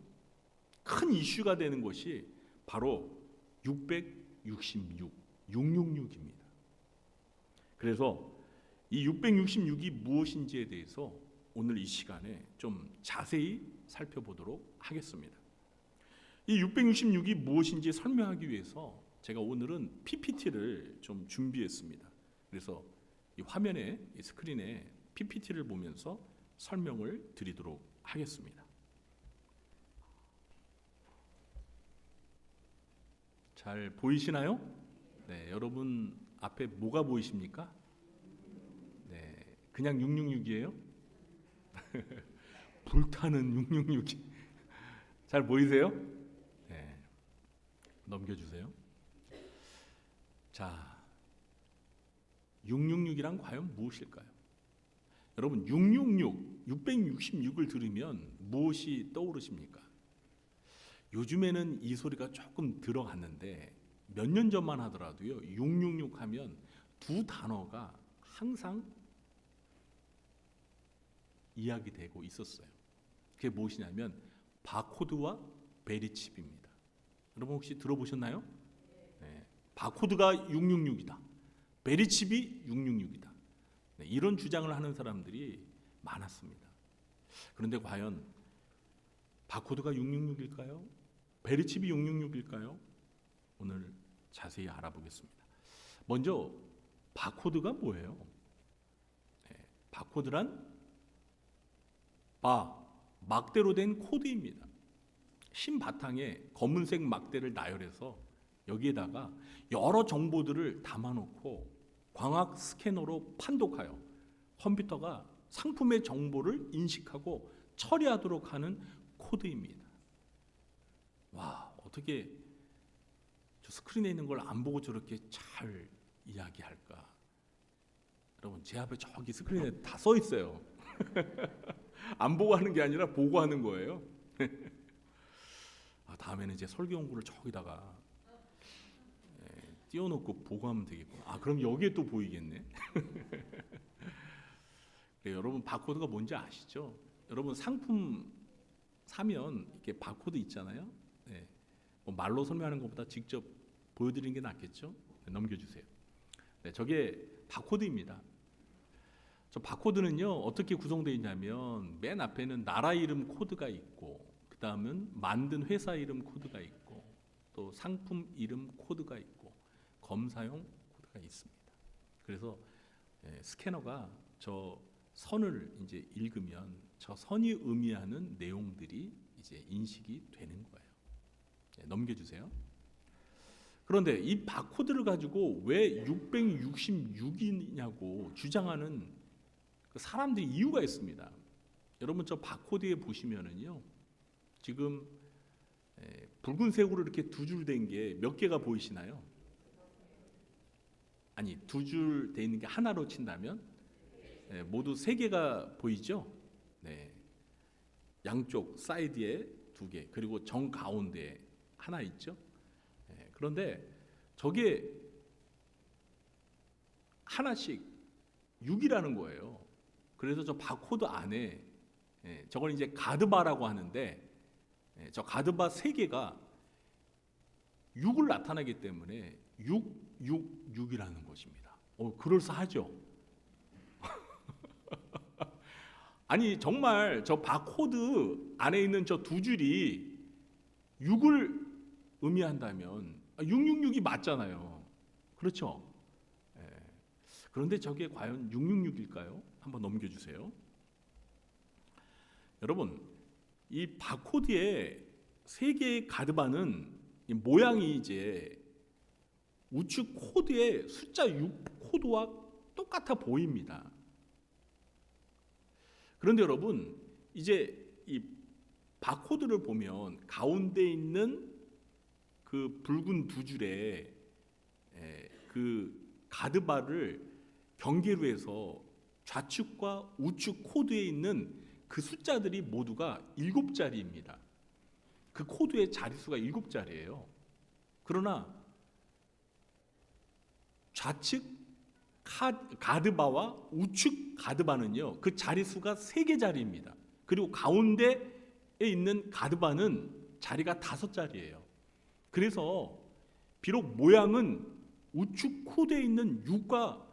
큰 이슈가 되는 것이 바로 666입니다. 그래서 이 666이 무엇인지에 대해서 오늘 이 시간에 좀 자세히 살펴보도록 하겠습니다. 이 666이 무엇인지 설명하기 위해서 제가 오늘은 PPT를 좀 준비했습니다. 그래서 이 화면에, 이 스크린에 PPT를 보면서 설명을 드리도록 하겠습니다. 잘 보이시나요? 네, 여러분 앞에 뭐가 보이십니까? 네, 그냥 666이에요? 불타는 666이 잘 보이세요? 네, 넘겨주세요. 자, 666이란 과연 무엇일까요? 여러분 666을 들으면 무엇이 떠오르십니까? 요즘에는 이 소리가 조금 들어갔는데 몇 년 전만 하더라도요 666 하면 두 단어가 항상 이야기되고 있었어요. 그게 무엇이냐면 바코드와 베리칩입니다. 여러분 혹시 들어보셨나요? 네, 바코드가 666이다. 베리칩이 666이다. 네, 이런 주장을 하는 사람들이 많았습니다. 그런데 과연 바코드가 666일까요? 베리칩이 666일까요? 오늘 자세히 알아보겠습니다. 먼저 바코드가 뭐예요? 네, 바코드란 막대로 된 코드입니다. 흰 바탕에 검은색 막대를 나열해서 여기에다가 여러 정보들을 담아놓고 광학 스캐너로 판독하여 컴퓨터가 상품의 정보를 인식하고 처리하도록 하는 코드입니다. 와, 어떻게 저 스크린에 있는 걸 안 보고 저렇게 잘 이야기할까? 여러분 제 앞에 저기 스크린에 다 써 있어요. 안 보고 하는 게 아니라 보고 하는 거예요. 다음에는 이제 설교 연구를 저기다가 띄워놓고 보고 하면 되겠구나. 그럼 여기에 또 보이겠네. 네, 여러분 바코드가 뭔지 아시죠? 여러분 상품 사면 이렇게 바코드 있잖아요. 네, 뭐 말로 설명하는 것보다 직접 보여드리는 게 낫겠죠? 네, 넘겨주세요. 네, 저게 바코드입니다. 저 바코드는요 어떻게 구성되어 있냐면 맨 앞에는 나라 이름 코드가 있고 그 다음은 만든 회사 이름 코드가 있고 또 상품 이름 코드가 있고 검사용 코드가 있습니다. 그래서 스캐너가 저 선을 이제 읽으면 저 선이 의미하는 내용들이 이제 인식이 되는 거예요. 넘겨주세요. 그런데 이 바코드를 가지고 왜 666이냐고 주장하는 그 사람들이 이유가 있습니다. 여러분 저 바코드에 보시면은요 지금 붉은색으로 이렇게 두 줄 된 게 몇 개가 보이시나요? 아니 두 줄 돼 있는 게 하나로 친다면 모두 세 개가 보이죠? 네, 양쪽 사이드에 두 개 그리고 정 가운데에 하나 있죠? 그런데 저게 하나씩 6이라는 거예요. 그래서 저 바코드 안에 저걸 이제 가드바라고 하는데 저 가드바 3개가 6을 나타내기 때문에 666이라는 것입니다. 그럴싸하죠? 아니 정말 저 바코드 안에 있는 저 2줄이 6을 의미한다면 666이 맞잖아요. 그렇죠? 그런데 저게 과연 666일까요? 한번 넘겨주세요. 여러분, 이 바코드의 3개의 가드바는 이 모양이 이제 우측 코드의 숫자 6 코드와 똑같아 보입니다. 그런데 여러분, 이제 이 바코드를 보면 가운데 있는 그 붉은 2줄의 그 가드바를 경계로 해서 좌측과 우측 코드에 있는 그 숫자들이 모두가 7자리입니다. 그 코드의 자릿수가 7자리예요. 그러나 좌측 가드바와 우측 가드바는요, 그 자릿수가 3개 자리입니다. 그리고 가운데에 있는 가드바는 자리가 5자리예요. 그래서 비록 모양은 우측 코드에 있는 6과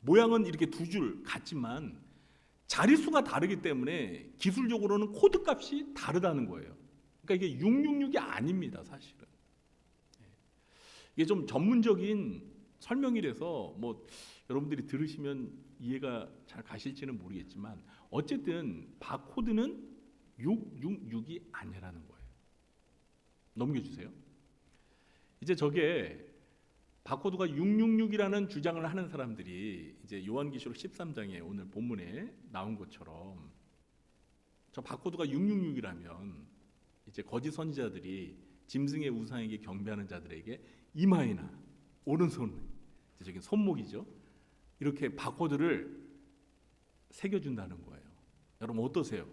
모양은 이렇게 2줄 같지만 자릿수가 다르기 때문에 기술적으로는 코드 값이 다르다는 거예요. 그러니까 이게 666이 아닙니다, 사실은. 이게 좀 전문적인 설명이라서 뭐 여러분들이 들으시면 이해가 잘 가실지는 모르겠지만 어쨌든 바코드는 666이 아니라는 거예요. 넘겨주세요. 이제 저게 바코드가 666이라는 주장을 하는 사람들이 이제 요한계시록 13장에 오늘 본문에 나온 것처럼 저 바코드가 666이라면 이제 거짓 선지자들이 짐승의 우상에게 경배하는 자들에게 이마에나 오른손, 저기 손목이죠, 이렇게 바코드를 새겨준다는 거예요. 여러분 어떠세요?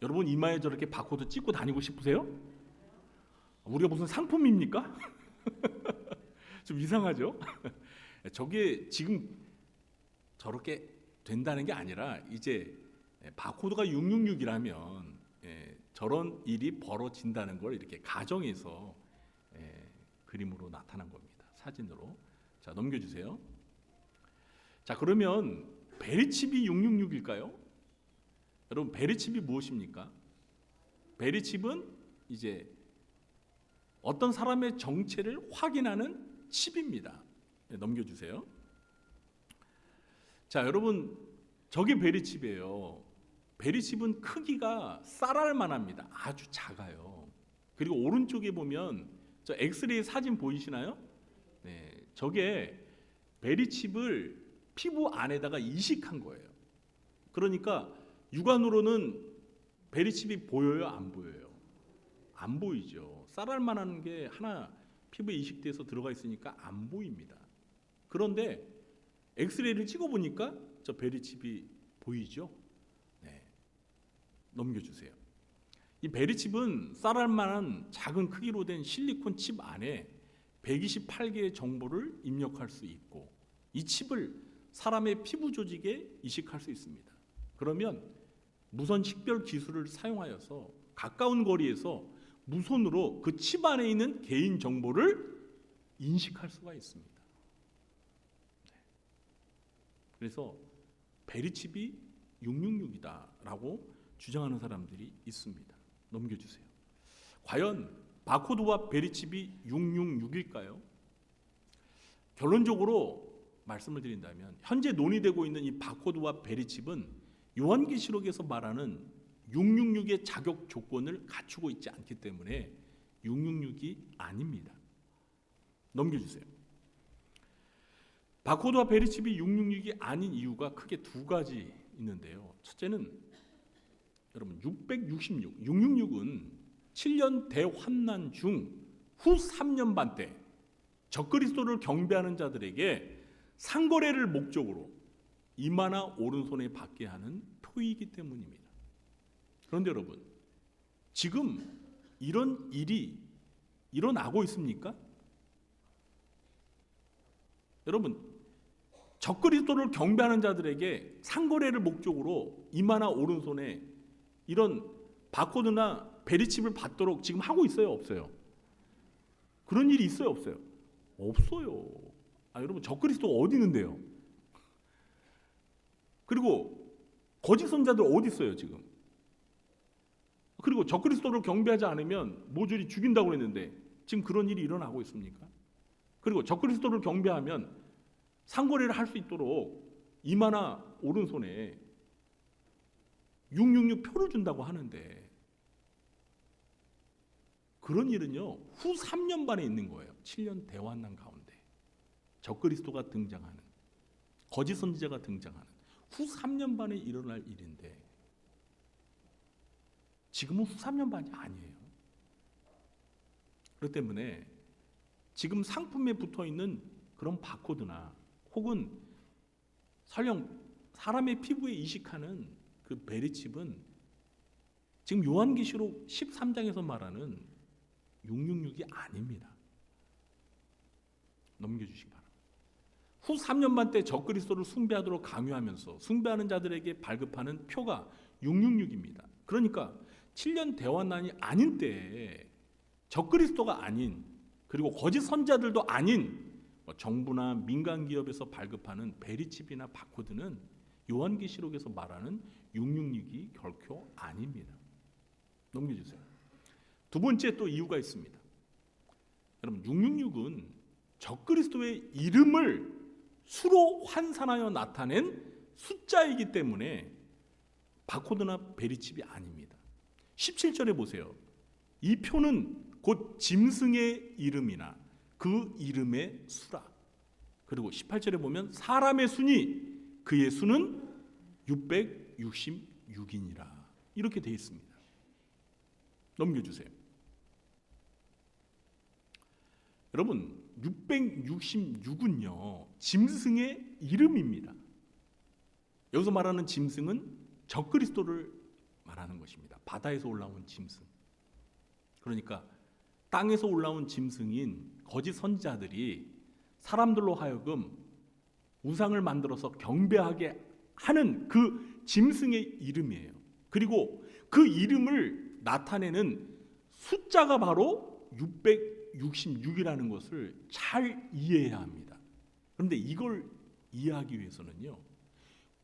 여러분 이마에 저렇게 바코드 찍고 다니고 싶으세요? 우리가 무슨 상품입니까? 좀 이상하죠? 저게 지금 저렇게 된다는 게 아니라 이제 바코드가 666이라면 저런 일이 벌어진다는 걸 이렇게 가정해서 그림으로 나타난 겁니다. 사진으로. 자, 넘겨주세요. 자, 그러면 베리칩이 666일까요? 여러분 베리칩이 무엇입니까? 베리칩은 이제 어떤 사람의 정체를 확인하는 칩입니다. 네, 넘겨주세요. 자, 여러분 저게 베리칩이에요. 베리칩은 크기가 쌀알만 합니다. 아주 작아요. 그리고 오른쪽에 보면 저 엑스레이 사진 보이시나요? 네, 저게 베리칩을 피부 안에다가 이식한 거예요. 그러니까 육안으로는 베리칩이 보여요, 안 보여요? 안 보이죠. 쌀알만 하는 게 하나 피부에 이식돼서 들어가 있으니까 안 보입니다. 그런데 엑스레이를 찍어보니까 저 베리칩이 보이죠? 네. 넘겨주세요. 이 베리칩은 쌀알만한 작은 크기로 된 실리콘 칩 안에 128개의 정보를 입력할 수 있고 이 칩을 사람의 피부 조직에 이식할 수 있습니다. 그러면 무선 식별 기술을 사용하여서 가까운 거리에서 무선으로 그 칩 안에 있는 개인 정보를 인식할 수가 있습니다. 그래서 베리칩이 666이다라고 주장하는 사람들이 있습니다. 넘겨주세요. 과연 바코드와 베리칩이 666일까요? 결론적으로 말씀을 드린다면 현재 논의되고 있는 이 바코드와 베리칩은 요한계시록에서 말하는 666의 자격 조건을 갖추고 있지 않기 때문에 666이 아닙니다. 넘겨주세요. 바코드와 베리칩이 666이 아닌 이유가 크게 2가지 있는데요. 첫째는 여러분 666, 666은 7년 대환난 중 후 3년 반 때 적그리스도를 경배하는 자들에게 상거래를 목적으로 이마나 오른손에 받게 하는 표이기 때문입니다. 그런데 여러분, 지금 이런 일이 일어나고 있습니까? 여러분, 적그리스도를 경배하는 자들에게 상거래를 목적으로 이마나 오른손에 이런 바코드나 베리칩을 받도록 지금 하고 있어요, 없어요? 그런 일이 있어요, 없어요? 없어요. 여러분, 적그리스도가 어디 있는데요? 그리고 거짓 선자들 어디 있어요, 지금? 그리고 적그리스도를 경배하지 않으면 모조리 죽인다고 했는데 지금 그런 일이 일어나고 있습니까? 그리고 적그리스도를 경배하면 상거래를 할 수 있도록 이마나 오른손에 666 표를 준다고 하는데 그런 일은요, 후 3년 반에 있는 거예요. 7년 대환난 가운데 적그리스도가 등장하는, 거짓 선지자가 등장하는 후 3년 반에 일어날 일인데 지금은 후 3년 반이 아니에요. 그렇기 때문에 지금 상품에 붙어 있는 그런 바코드나 혹은 설령 사람의 피부에 이식하는 그 베리칩은 지금 요한계시록 13장에서 말하는 666이 아닙니다. 넘겨주시기 바랍니다. 후 3년 반 때 적그리스도를 숭배하도록 강요하면서 숭배하는 자들에게 발급하는 표가 666입니다. 그러니까 7년 대환난이 아닌 때에 적그리스도가 아닌, 그리고 거짓 선자들도 아닌 정부나 민간 기업에서 발급하는 베리칩이나 바코드는 요한계시록에서 말하는 666이 결코 아닙니다. 넘겨주세요. 두 번째 또 이유가 있습니다. 여러분, 666은 적그리스도의 이름을 수로 환산하여 나타낸 숫자이기 때문에 바코드나 베리칩이 아닙니다. 17절에 보세요. 이 표는 곧 짐승의 이름이나 그 이름의 수라. 그리고 18절에 보면 사람의 수니 그의 수는 666이니라. 이렇게 되어 있습니다. 넘겨주세요. 여러분, 666은요 짐승의 이름입니다. 여기서 말하는 짐승은 적그리스도를 말하는 것입니다. 바다에서 올라온 짐승. 그러니까 땅에서 올라온 짐승인 거짓 선지자들이 사람들로 하여금 우상을 만들어서 경배하게 하는 그 짐승의 이름이에요. 그리고 그 이름을 나타내는 숫자가 바로 666이라는 것을 잘 이해해야 합니다. 그런데 이걸 이해하기 위해서는요,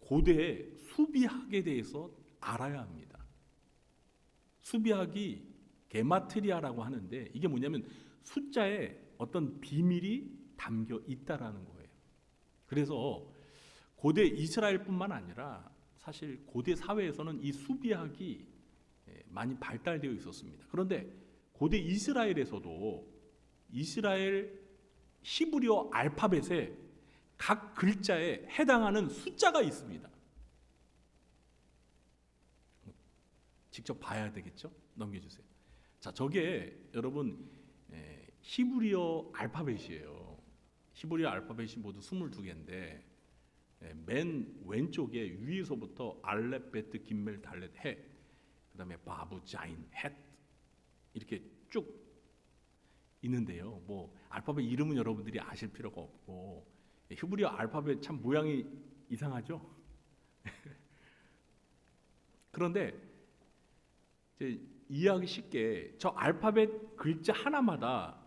고대 수비학에 대해서 알아야 합니다. 수비학이 게마트리아라고 하는데 이게 뭐냐면 숫자에 어떤 비밀이 담겨 있다라는 거예요. 그래서 고대 이스라엘뿐만 아니라 사실 고대 사회에서는 이 수비학이 많이 발달되어 있었습니다. 그런데 고대 이스라엘에서도 이스라엘 히브리어 알파벳에 각 글자에 해당하는 숫자가 있습니다. 직접 봐야 되겠죠? 넘겨주세요. 자, 저게 여러분 히브리어 알파벳이에요. 히브리어 알파벳이 모두 22개인데 맨 왼쪽에 위에서부터 알렙, 베트, 김멜, 달렛, 해, 그 다음에 바브, 자인, 헷 이렇게 쭉 있는데요. 뭐 알파벳 이름은 여러분들이 아실 필요가 없고, 히브리어 알파벳 참 모양이 이상하죠? 그런데 이제 이해하기 쉽게 저 알파벳 글자 하나마다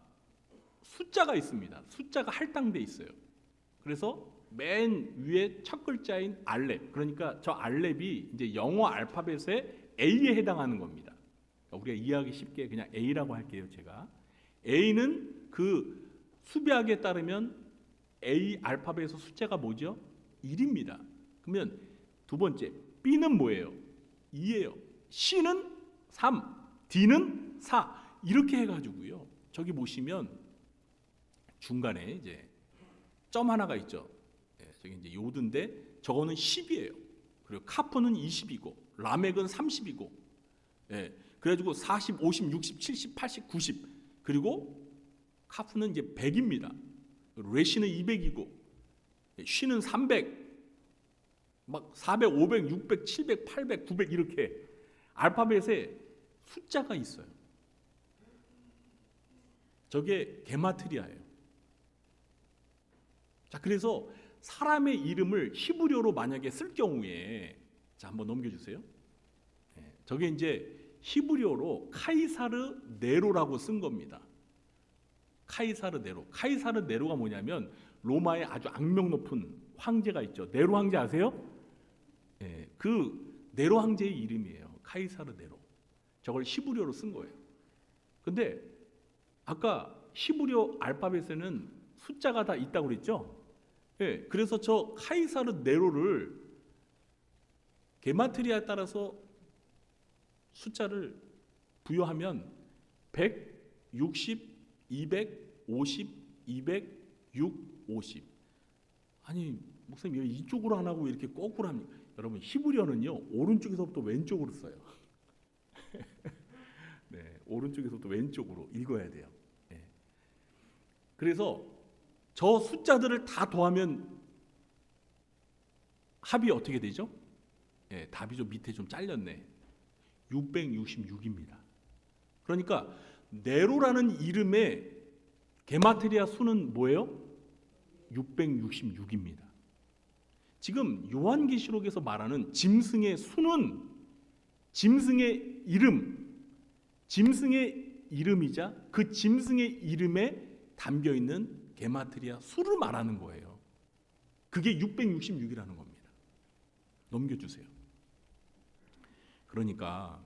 숫자가 있습니다. 숫자가 할당돼 있어요. 그래서 맨 위에 첫 글자인 알렙, 그러니까 저 알렙이 이제 영어 알파벳의 A에 해당하는 겁니다. 우리가 이해하기 쉽게 그냥 A라고 할게요. 제가 A는 그 수비학에 따르면 A 알파벳에서 숫자가 뭐죠? 1입니다. 그러면 두 번째 B는 뭐예요? 2예요. C는 3, D는 4 이렇게 해가지고요. 저기 보시면 중간에 이제 점 하나가 있죠. 저기 이제 요드인데 저거는 10이에요. 그리고 카프는 20이고 라멕은 30이고, 그래가지고 40, 50, 60, 70, 80, 90 그리고 카프는 이제 100입니다. 레시는 200이고 쉬는 300, 막 400, 500, 600, 700, 800, 900 이렇게 알파벳에 숫자가 있어요. 저게 게마트리아예요. 자, 그래서 사람의 이름을 히브리어로 만약에 쓸 경우에, 자, 한번 넘겨주세요. 저게 이제 히브리어로 카이사르 네로라고 쓴 겁니다. 카이사르 네로. 카이사르 네로가 뭐냐면 로마의 아주 악명 높은 황제가 있죠. 네로 황제 아세요? 예, 그 네로 황제의 이름이에요. 카이사르 네로. 저걸 히브리어로 쓴 거예요. 근데 아까 히브리어 알파벳에는 숫자가 다 있다고 그랬죠? 예, 그래서 저 카이사르 네로를 게마트리아에 따라서 숫자를 부여하면 160, 250, 200, 6, 50. 아니 목사님 왜 이쪽으로 안 하고 이렇게 거꾸로 합니까? 여러분 히브리어는요 오른쪽에서부터 왼쪽으로 써요. 네, 오른쪽에서부터 왼쪽으로 읽어야 돼요. 네. 그래서 저 숫자들을 다 더하면 합이 어떻게 되죠? 네, 답이 좀 밑에 좀 잘렸네. 666입니다. 그러니까 네로라는 이름의 게마트리아 수는 뭐예요? 666입니다. 지금 요한계시록에서 말하는 짐승의 수는 짐승의 이름이자 그 짐승의 이름에 담겨 있는 게마트리아 수를 말하는 거예요. 그게 666이라는 겁니다. 넘겨주세요. 그러니까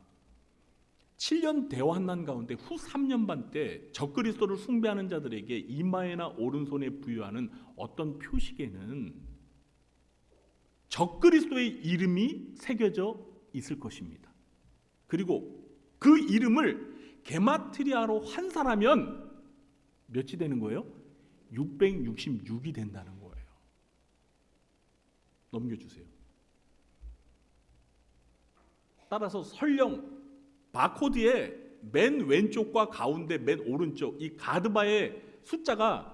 7년 대환난 가운데 후 3년 반 때 적그리스도를 숭배하는 자들에게 이마에나 오른손에 부여하는 어떤 표식에는 적그리스도의 이름이 새겨져 있을 것입니다. 그리고 그 이름을 게마트리아로 환산하면 몇이 되는 거예요? 666이 된다는 거예요. 넘겨주세요. 따라서 설령 바코드의 맨 왼쪽과 가운데 맨 오른쪽 이 가드바의 숫자가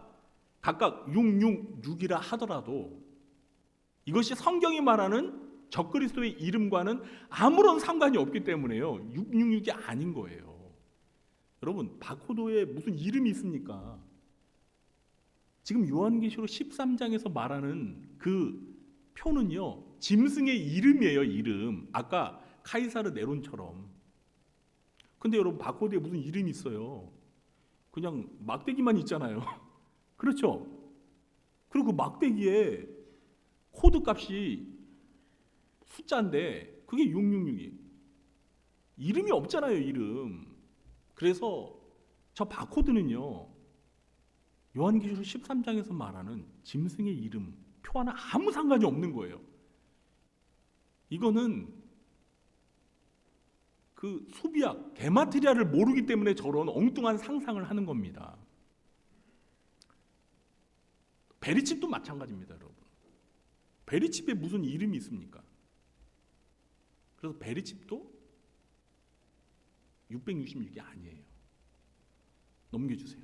각각 666이라 하더라도 이것이 성경이 말하는 적그리스도의 이름과는 아무런 상관이 없기 때문에요. 666이 아닌 거예요. 여러분 바코드에 무슨 이름이 있습니까? 지금 요한계시록 13장에서 말하는 그 표는요 짐승의 이름이에요. 이름. 아까 카이사르 네론처럼. 근데 여러분 바코드에 무슨 이름이 있어요? 그냥 막대기만 있잖아요. 그렇죠? 그리고 그 막대기에 코드 값이 숫자인데 그게 666이 이름이 없잖아요. 이름. 그래서 저 바코드는요 요한계시록 13장에서 말하는 짐승의 이름 표와는 아무 상관이 없는 거예요. 이거는 그 수비학 게마트리아를 모르기 때문에 저런 엉뚱한 상상을 하는 겁니다. 베리칩도 마찬가지입니다, 여러분. 베리칩에 무슨 이름이 있습니까? 그래서 베리칩도 666이 아니에요. 넘겨주세요.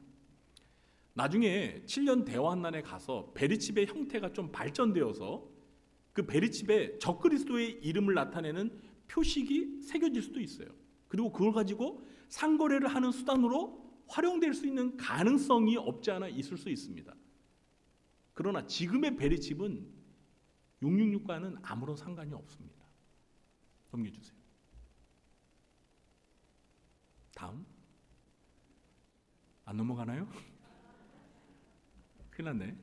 나중에 7년 대환난에 가서 베리칩의 형태가 좀 발전되어서 그 베리칩에 적그리스도의 이름을 나타내는 표식이 새겨질 수도 있어요. 그리고 그걸 가지고 상거래를 하는 수단으로 활용될 수 있는 가능성이 없지 않아 있을 수 있습니다. 그러나 지금의 베리칩은 666과는 아무런 상관이 없습니다. 넘겨주세요. 다음. 안 넘어가나요? 큰일 났네.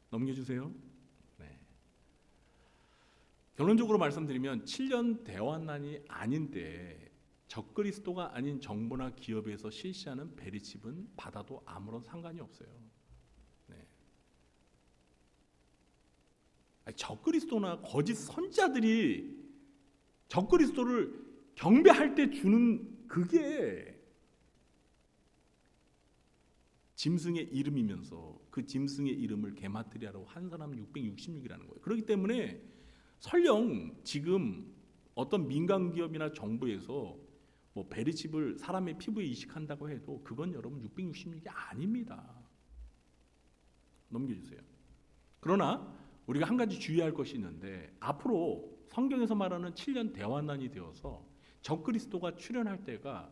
넘겨주세요. 네. 결론적으로 말씀드리면 7년 대환난이 아닌 때 적그리스도가 아닌 정부나 기업에서 실시하는 베리칩은 받아도 아무런 상관이 없어요. 네. 적그리스도나 거짓 선지자들이 적그리스도를 경배할 때 주는 그게 짐승의 이름이면서 그 짐승의 이름을 게마트리아로 환산하면 666이라는 거예요. 그렇기 때문에 설령 지금 어떤 민간 기업이나 정부에서 뭐 베리칩을 사람의 피부에 이식한다고 해도 그건 여러분 666이 아닙니다. 넘겨주세요. 그러나 우리가 한 가지 주의할 것이 있는데 앞으로 성경에서 말하는 7년 대환난이 되어서 적그리스도가 출현할 때가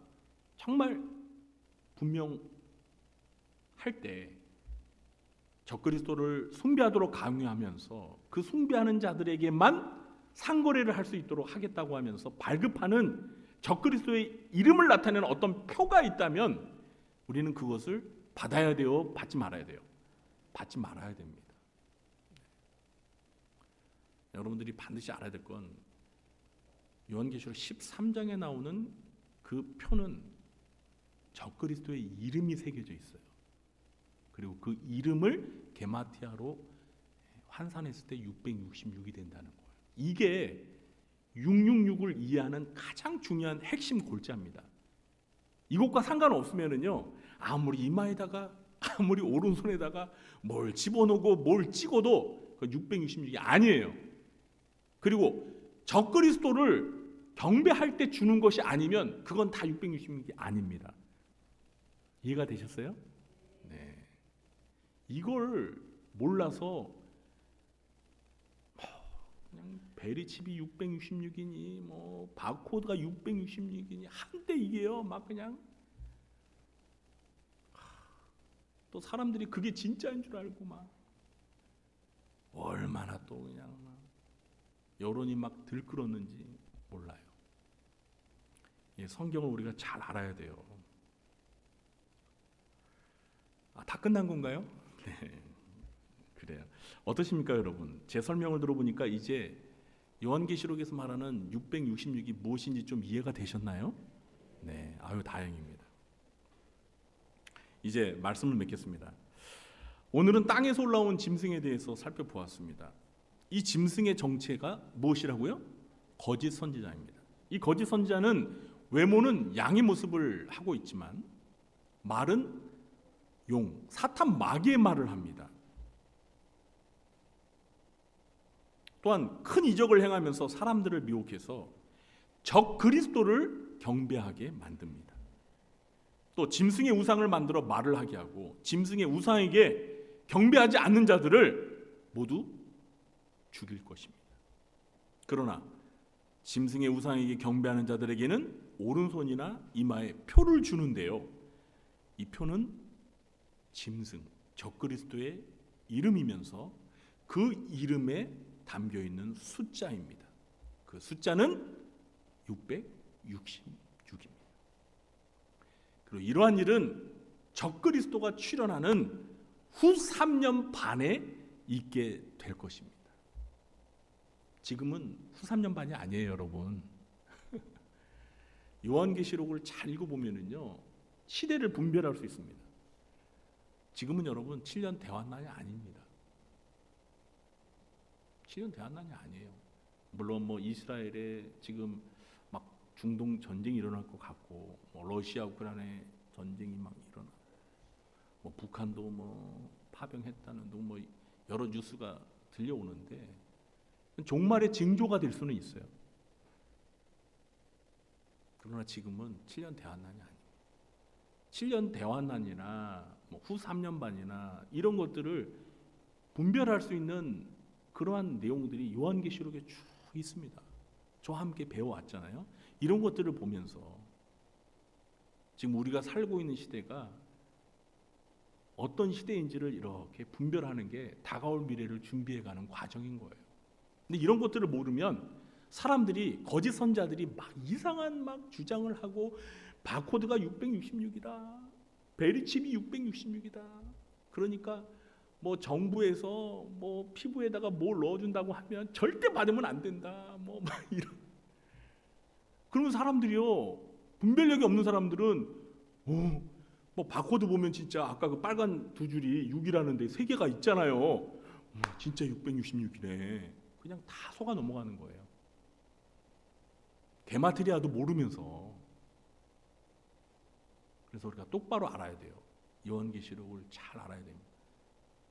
정말 분명할 때 적그리스도를 숭배하도록 강요하면서 그 숭배하는 자들에게만 상거래를 할 수 있도록 하겠다고 하면서 발급하는 적그리스도의 이름을 나타내는 어떤 표가 있다면 우리는 그것을 받아야 돼요, 받지 말아야 돼요? 받지 말아야 됩니다. 여러분들이 반드시 알아야 될 건 요한계시록 13장에 나오는 그 표는 적그리스도의 이름이 새겨져 있어요. 그리고 그 이름을 게마티아로 환산했을 때 666이 된다는 거예요. 이게 666을 이해하는 가장 중요한 핵심 골자입니다. 이것과 상관없으면은요, 아무리 이마에다가 아무리 오른손에다가 뭘 집어넣고 뭘 찍어도 그 666이 아니에요. 그리고 적그리스도를 경배할 때 주는 것이 아니면 그건 다 666이 아닙니다. 이해가 되셨어요? 네. 이걸 몰라서 그냥 베리칩이 666이니 뭐 바코드가 666이니 한데 이게요 막 그냥 또 사람들이 그게 진짜인 줄 알고 막 얼마나 또 그냥 막 여론이 막 들끓었는지 몰라요. 예, 성경을 우리가 잘 알아야 돼요. 다 끝난 건가요? 네, 그래요. 어떠십니까, 여러분? 제 설명을 들어보니까 이제 요한계시록에서 말하는 666이 무엇인지 좀 이해가 되셨나요? 네, 아유 다행입니다. 이제 말씀을 맺겠습니다. 오늘은 땅에서 올라온 짐승에 대해서 살펴보았습니다. 이 짐승의 정체가 무엇이라고요? 거짓 선지자입니다. 이 거짓 선지자는 외모는 양의 모습을 하고 있지만 말은 용, 사탄 마귀의 말을 합니다. 또한 큰 이적을 행하면서 사람들을 미혹해서 적 그리스도를 경배하게 만듭니다. 또 짐승의 우상을 만들어 말을 하게 하고 짐승의 우상에게 경배하지 않는 자들을 모두 죽일 것입니다. 그러나 짐승의 우상에게 경배하는 자들에게는 오른손이나 이마에 표를 주는데요. 이 표는 짐승, 적그리스도의 이름이면서 그 이름에 담겨 있는 숫자입니다. 그 숫자는 666입니다. 그리고 이러한 일은 적그리스도가 출현하는 후 3년 반에 있게 될 것입니다. 지금은 후 3년 반이 아니에요, 여러분. 요한계시록을 잘 읽어보면은요, 시대를 분별할 수 있습니다. 지금은 여러분 7년 대환란이 아닙니다. 7년 대환란이 아니에요. 물론 뭐 이스라엘에 지금 막 중동 전쟁이 일어날 것 같고, 뭐 러시아 우크라이나 전쟁이 막 일어나, 뭐 북한도 뭐 파병했다는 뭐 여러 뉴스가 들려오는데 종말의 징조가 될 수는 있어요. 그러나 지금은 7년 대환란이 아니에요. 7년 대환란이나 뭐 후 3년 반이나 이런 것들을 분별할 수 있는 그러한 내용들이 요한계시록에 쭉 있습니다. 저와 함께 배워왔잖아요. 이런 것들을 보면서 지금 우리가 살고 있는 시대가 어떤 시대인지를 이렇게 분별하는 게 다가올 미래를 준비해가는 과정인 거예요. 근데 이런 것들을 모르면 사람들이 거짓 선자들이 막 이상한 막 주장을 하고 바코드가 666이다. 베리칩이 666이다. 그러니까 뭐 정부에서 뭐 피부에다가 뭘 넣어준다고 하면 절대 받으면 안 된다. 뭐 막 이런. 그러면 사람들이요, 분별력이 없는 사람들은 뭐 바코드 보면 진짜 아까 그 빨간 두 줄이 6이라는데 세 개가 있잖아요. 진짜 666이네. 그냥 다 속아 넘어가는 거예요. 게마트리아도 모르면서. 그래서 우리가 똑바로 알아야 돼요. 요한계시록을 잘 알아야 됩니다.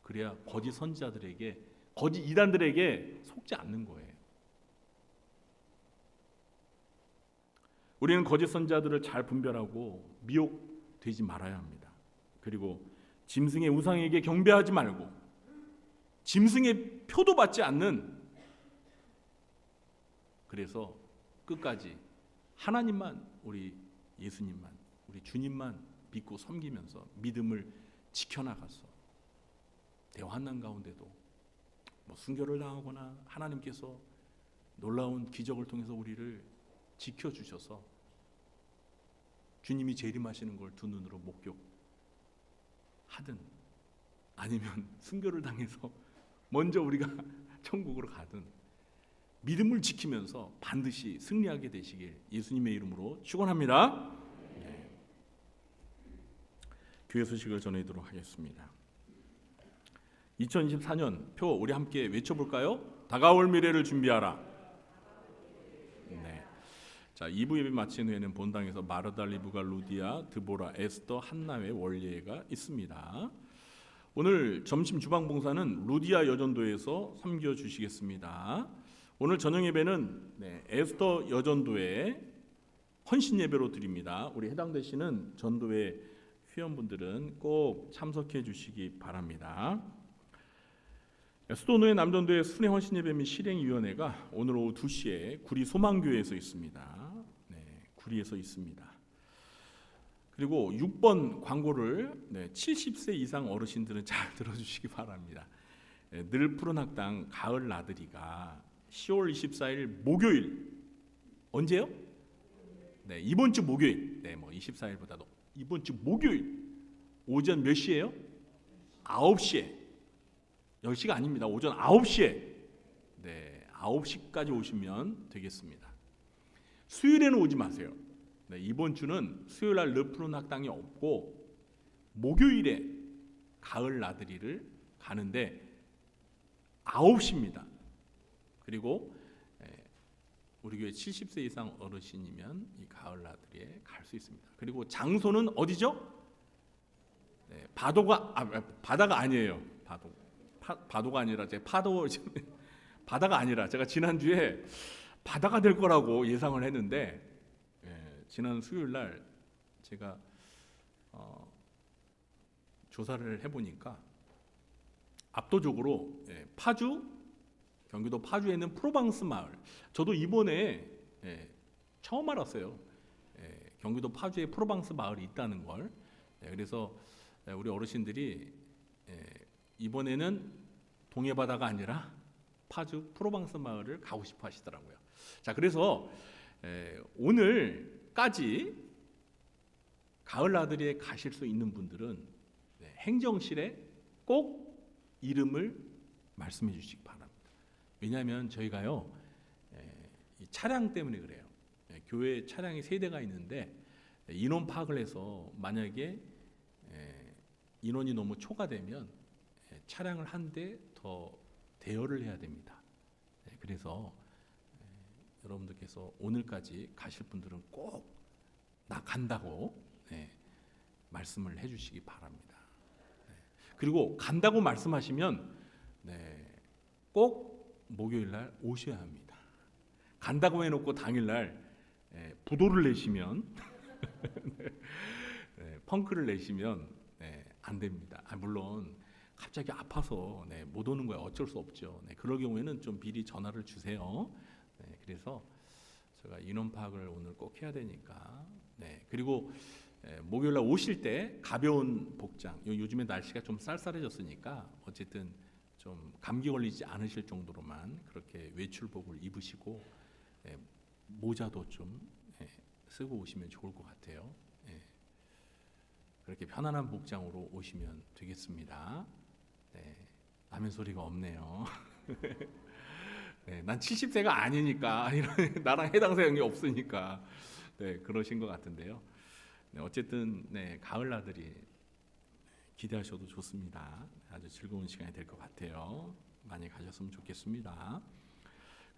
그래야 거짓 선지자들에게, 거짓 이단들에게 속지 않는 거예요. 우리는 거짓 선지자들을 잘 분별하고 미혹되지 말아야 합니다. 그리고 짐승의 우상에게 경배하지 말고 짐승의 표도 받지 않는, 그래서 끝까지 하나님만, 우리 예수님만, 우리 주님만 믿고 섬기면서 믿음을 지켜나가서 대환난 가운데도 뭐 순교를 당하거나 하나님께서 놀라운 기적을 통해서 우리를 지켜주셔서 주님이 재림하시는 걸 두 눈으로 목격하든 아니면 순교를 당해서 먼저 우리가 천국으로 가든 믿음을 지키면서 반드시 승리하게 되시길 예수님의 이름으로 축원합니다. 네. 교회 소식을 전해드리도록 하겠습니다. 2024년 표 우리 함께 외쳐볼까요? 다가올 미래를 준비하라. 네. 자, 2부 예배 마친 후에는 본당에서 마르다, 리브가, 루디아, 드보라, 에스더, 한나의 원례가 있습니다. 오늘 점심 주방 봉사는 루디아 여전도에서 섬겨 주시겠습니다. 오늘 저녁 예배는 에스더 여전도의 헌신 예배로 드립니다. 우리 해당되시는 전도회 회원분들은 꼭 참석해 주시기 바랍니다. 수도노예 남전도의 순회 헌신 예배 및 실행위원회가 오늘 오후 2시에 구리 소망교회에서 있습니다. 구리에서 있습니다. 그리고 6번 광고를 70세 이상 어르신들은 잘 들어주시기 바랍니다. 늘 푸른 학당 가을 나들이가 10월 24일 목요일 언제요? 네, 이번 주 목요일. 네, 뭐 24일보다도 이번 주 목요일 오전 몇 시에요? 9시에. 10시가 아닙니다. 오전 9시에. 네, 9시까지 오시면 되겠습니다. 수요일에는 오지 마세요. 네, 이번 주는 수요일 날 르푸른 학당이 없고 목요일에 가을 나들이를 가는데 9시입니다. 그리고 우리 교회 70세 이상 어르신이면 이 가을 나들이에 갈 수 있습니다. 그리고 장소는 어디죠? 네, 바다가 아니에요. 바도가 아니라 바다가 아니라 제가 지난주에 바다가 될 거라고 예상을 했는데 지난 수요일 날 제가 조사를 해보니까 압도적으로 파주, 경기도 파주에 있는 프로방스 마을, 저도 이번에 처음 알았어요. 경기도 파주에 프로방스 마을이 있다는 걸. 그래서 우리 어르신들이 이번에는 동해바다가 아니라 파주 프로방스 마을을 가고 싶어 하시더라고요. 자, 그래서 오늘까지 가을 나들이에 가실 수 있는 분들은 행정실에 꼭 이름을 말씀해 주시기 바랍니다. 왜냐하면 저희가요 이 차량 때문에 그래요. 교회 차량이 3대가 있는데 인원 파악을 해서 만약에 인원이 너무 초과되면 차량을 한 대 더 대여를 해야 됩니다. 그래서 여러분들께서 오늘까지 가실 분들은 꼭 나 간다고 말씀을 해주시기 바랍니다. 그리고 간다고 말씀하시면 꼭 목요일 날 오셔야 합니다. 간다고 해놓고 당일날 부도를 내시면 펑크를 내시면 안 됩니다. 물론 갑자기 아파서 못 오는 거야 어쩔 수 없죠. 그럴 경우에는 좀 미리 전화를 주세요. 그래서 제가 인원 파악을 오늘 꼭 해야 되니까. 그리고 목요일 날 오실 때 가벼운 복장. 요즘에 날씨가 좀 쌀쌀해졌으니까 어쨌든 좀 감기 걸리지 않으실 정도로만 그렇게 외출복을 입으시고 모자도 좀 쓰고 오시면 좋을 것 같아요. 그렇게 편안한 복장으로 오시면 되겠습니다. 아멘 소리가 없네요. 난 70세가 아니니까 나랑 해당 사항이 없으니까 그러신 것 같은데요. 어쨌든 가을 나들이 기대하셔도 좋습니다. 아주 즐거운 시간이 될 것 같아요. 많이 가셨으면 좋겠습니다.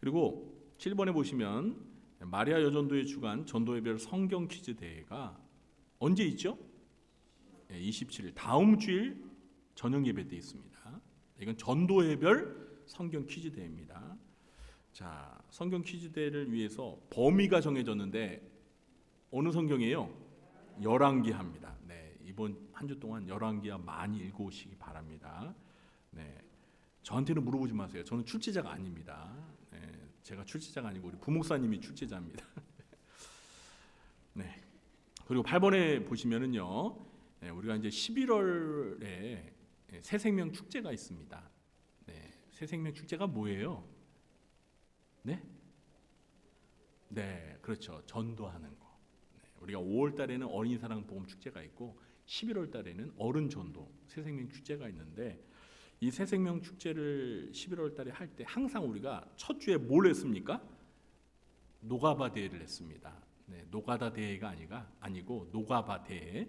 그리고 7번에 보시면 마리아 여전도의 주간 전도회별 성경 퀴즈 대회가 언제 있죠? 27일 다음 주일 저녁 예배 때 있습니다. 이건 전도회별 성경 퀴즈 대회입니다. 자, 성경 퀴즈 대회를 위해서 범위가 정해졌는데 어느 성경이에요? 열왕기하입니다. 이번 한 주 동안 열왕기하 많이 읽어오시기 바랍니다. 저한테는 물어보지 마세요. 저는 출제자가 아닙니다. 제가 출제자가 아니고 우리 부목사님이 출제자입니다. 그리고 8번에 보시면은요, 우리가 이제 11월에 새생명 축제가 있습니다. 새생명 축제가 뭐예요? 네, 그렇죠. 전도하는 거. 우리가 5월 달에는 어린이 사랑 복음 축제가 있고 11월 달에는 어른 전도 새생명 축제가 있는데, 이 새생명 축제를 11월 달에 할 때 항상 우리가 첫 주에 뭘 했습니까? 노가바 대회를 했습니다. 네, 노가다 대회가 아니고 노가바 대회.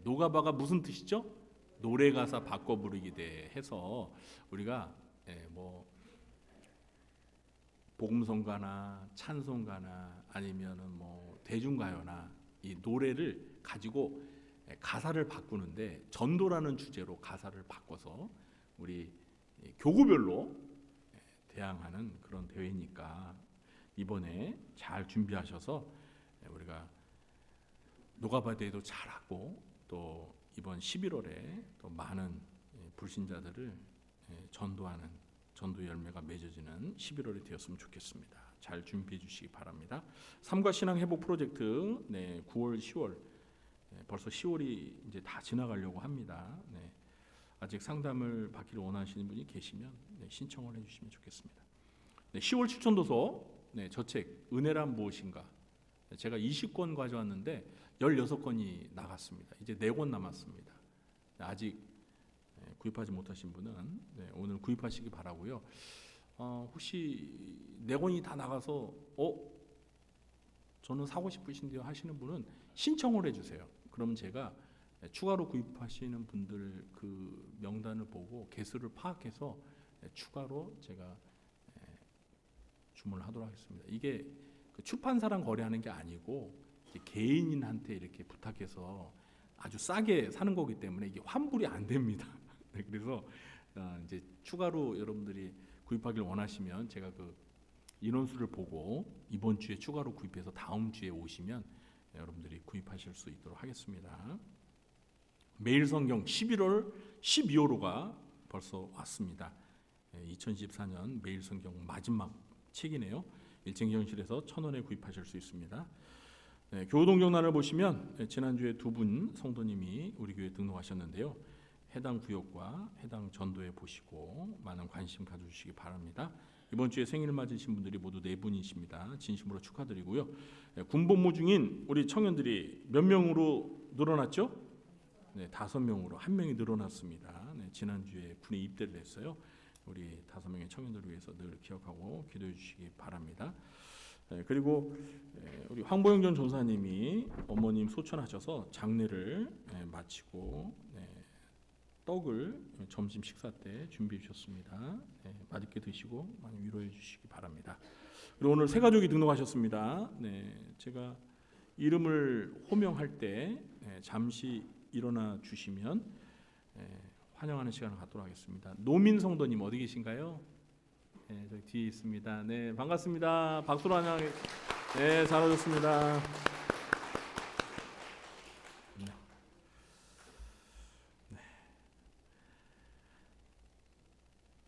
노가바가 무슨 뜻이죠? 노래 가사 바꿔 부르기 대회 해서 우리가 뭐 복음성가나 찬송가나 아니면은 뭐 대중가요나 이 노래를 가지고 가사를 바꾸는데, 전도라는 주제로 가사를 바꿔서 우리 교구별로 대항하는 그런 대회니까 이번에 잘 준비하셔서 우리가 노가바 대회도 잘하고, 또 이번 11월에 또 많은 불신자들을 전도하는 전도 열매가 맺어지는 11월이 되었으면 좋겠습니다. 잘 준비해 주시기 바랍니다. 삶과 신앙 회복 프로젝트 9월, 10월 벌써 10월이 이제 다 지나가려고 합니다. 아직 상담을 받기를 원하시는 분이 계시면 신청을 해주시면 좋겠습니다. 10월 추천도서 저 책 은혜란 무엇인가, 제가 20권 가져왔는데 16권이 나갔습니다. 이제 4권 남았습니다. 아직 구입하지 못하신 분은 오늘 구입하시기 바라고요. 혹시 4권이 다 나가서 저는 사고 싶으신데요 하시는 분은 신청을 해주세요. 그럼 제가 추가로 구입하시는 분들 그 명단을 보고 개수를 파악해서 추가로 제가 주문을 하도록 하겠습니다. 이게 그 출판사랑 거래하는 게 아니고 개인한테 이렇게 부탁해서 아주 싸게 사는 거기 때문에 이게 환불이 안 됩니다. 그래서 이제 추가로 여러분들이 구입하길 원하시면 제가 그 인원수를 보고 이번 주에 추가로 구입해서 다음 주에 오시면 여러분들이 구입하실 수 있도록 하겠습니다. 매일 성경 11월 12호로가 벌써 왔습니다. 2024년 매일 성경 마지막 책이네요. 일정경실에서 1,000원에 구입하실 수 있습니다. 교우동정란을 보시면 지난주에 2분 성도님이 우리 교회에 등록하셨는데요. 해당 구역과 해당 전도에 보시고 많은 관심 가져주시기 바랍니다. 이번 주에 생일 맞으신 분들이 모두 4분이십니다. 진심으로 축하드리고요. 군복무 중인 우리 청년들이 몇 명으로 늘어났죠? 5명으로 1명이 늘어났습니다. 지난주에 군에 입대를 했어요. 우리 5명의 청년들을 위해서 늘 기억하고 기도해 주시기 바랍니다. 그리고 우리 황보영 전 전사님이 어머님 소천하셔서 장례를 마치고 떡을 점심 식사 때 준비해 주셨습니다. 맛있게 드시고 많이 위로해 주시기 바랍니다. 그리고 오늘 새 가족이 등록하셨습니다. 제가 이름을 호명할 때 잠시 일어나 주시면 환영하는 시간을 갖도록 하겠습니다. 노민 성도님 어디 계신가요? 저기 뒤에 있습니다. 반갑습니다. 박수로 환영하겠습니다. 잘 오셨습니다.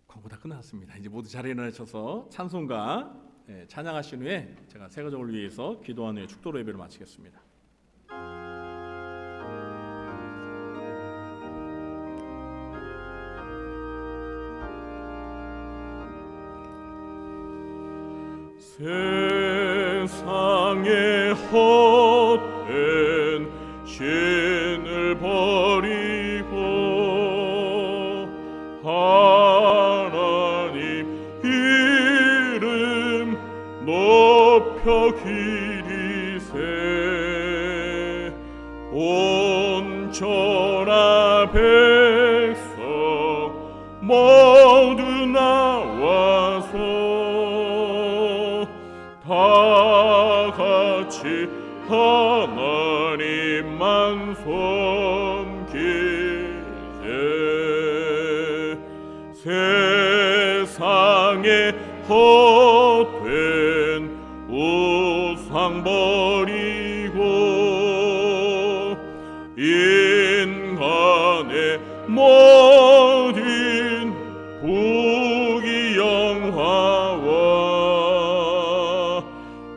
광고 다 끝났습니다. 이제 모두 자리에 일어나셔서 찬송가 찬양하신 후에 제가 새 가족을 위해서 기도한 후에 축도로 예배를 마치겠습니다. 세상의 헛된 신을 버리고 하나님 이름 높여 기리세. 온전한 백성 모두 나와서 다 같이 하나님만 섬기세. 세상에 헛된 우상 버리고 인간의 모든 부귀영화와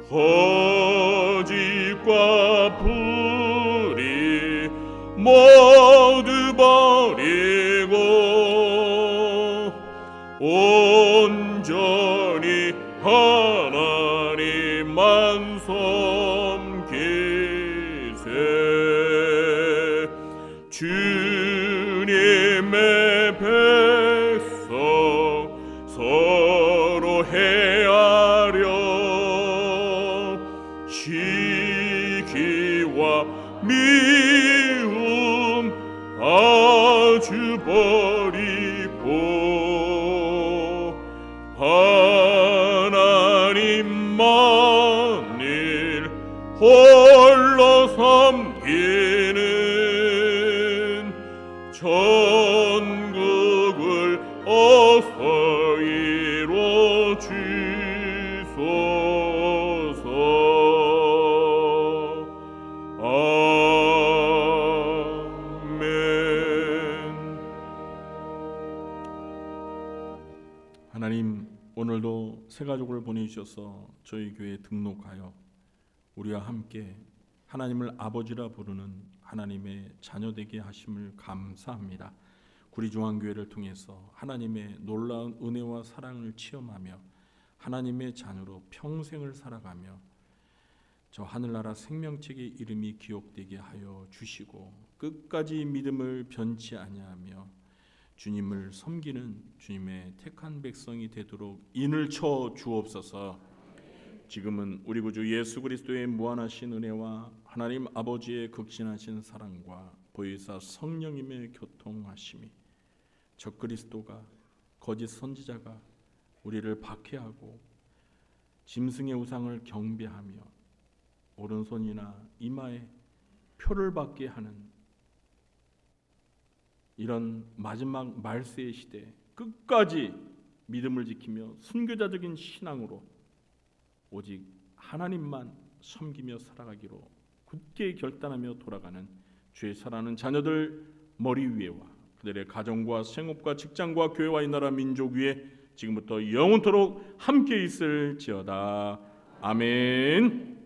거짓과 불의 모두 버리고 온전히 하나님만 섬기세. 주님의 백성 서로 헤아려 시기와 미움 아주 버리고 하나님만을 홀로 섬기는 천국을 어서 이루어 주소서. 아멘. 하나님, 오늘도 새 가족을 보내주셔서 저희 교회에 등록하여 우리와 함께 하나님을 아버지라 부르는 하나님의 자녀되게 하심을 감사합니다. 구리중앙교회를 통해서 하나님의 놀라운 은혜와 사랑을 체험하며 하나님의 자녀로 평생을 살아가며 저 하늘나라 생명책의 이름이 기록되게 하여 주시고 끝까지 믿음을 변치 아니하며 주님을 섬기는 주님의 택한 백성이 되도록 인을 쳐 주옵소서. 지금은 우리 구주 예수 그리스도의 무한하신 은혜와 하나님 아버지의 극진하신 사랑과 보혜사 성령님의 교통하심이 적그리스도가 거짓 선지자가 우리를 박해하고 짐승의 우상을 경배하며 오른손이나 이마에 표를 받게 하는 이런 마지막 말세의 시대에 끝까지 믿음을 지키며 순교자적인 신앙으로 오직 하나님만 섬기며 살아가기로 굳게 결단하며 돌아가는 주의 사랑하는 자녀들 머리 위에와 그들의 가정과 생업과 직장과 교회와 이 나라 민족 위에 지금부터 영원토록 함께 있을지어다. 아멘.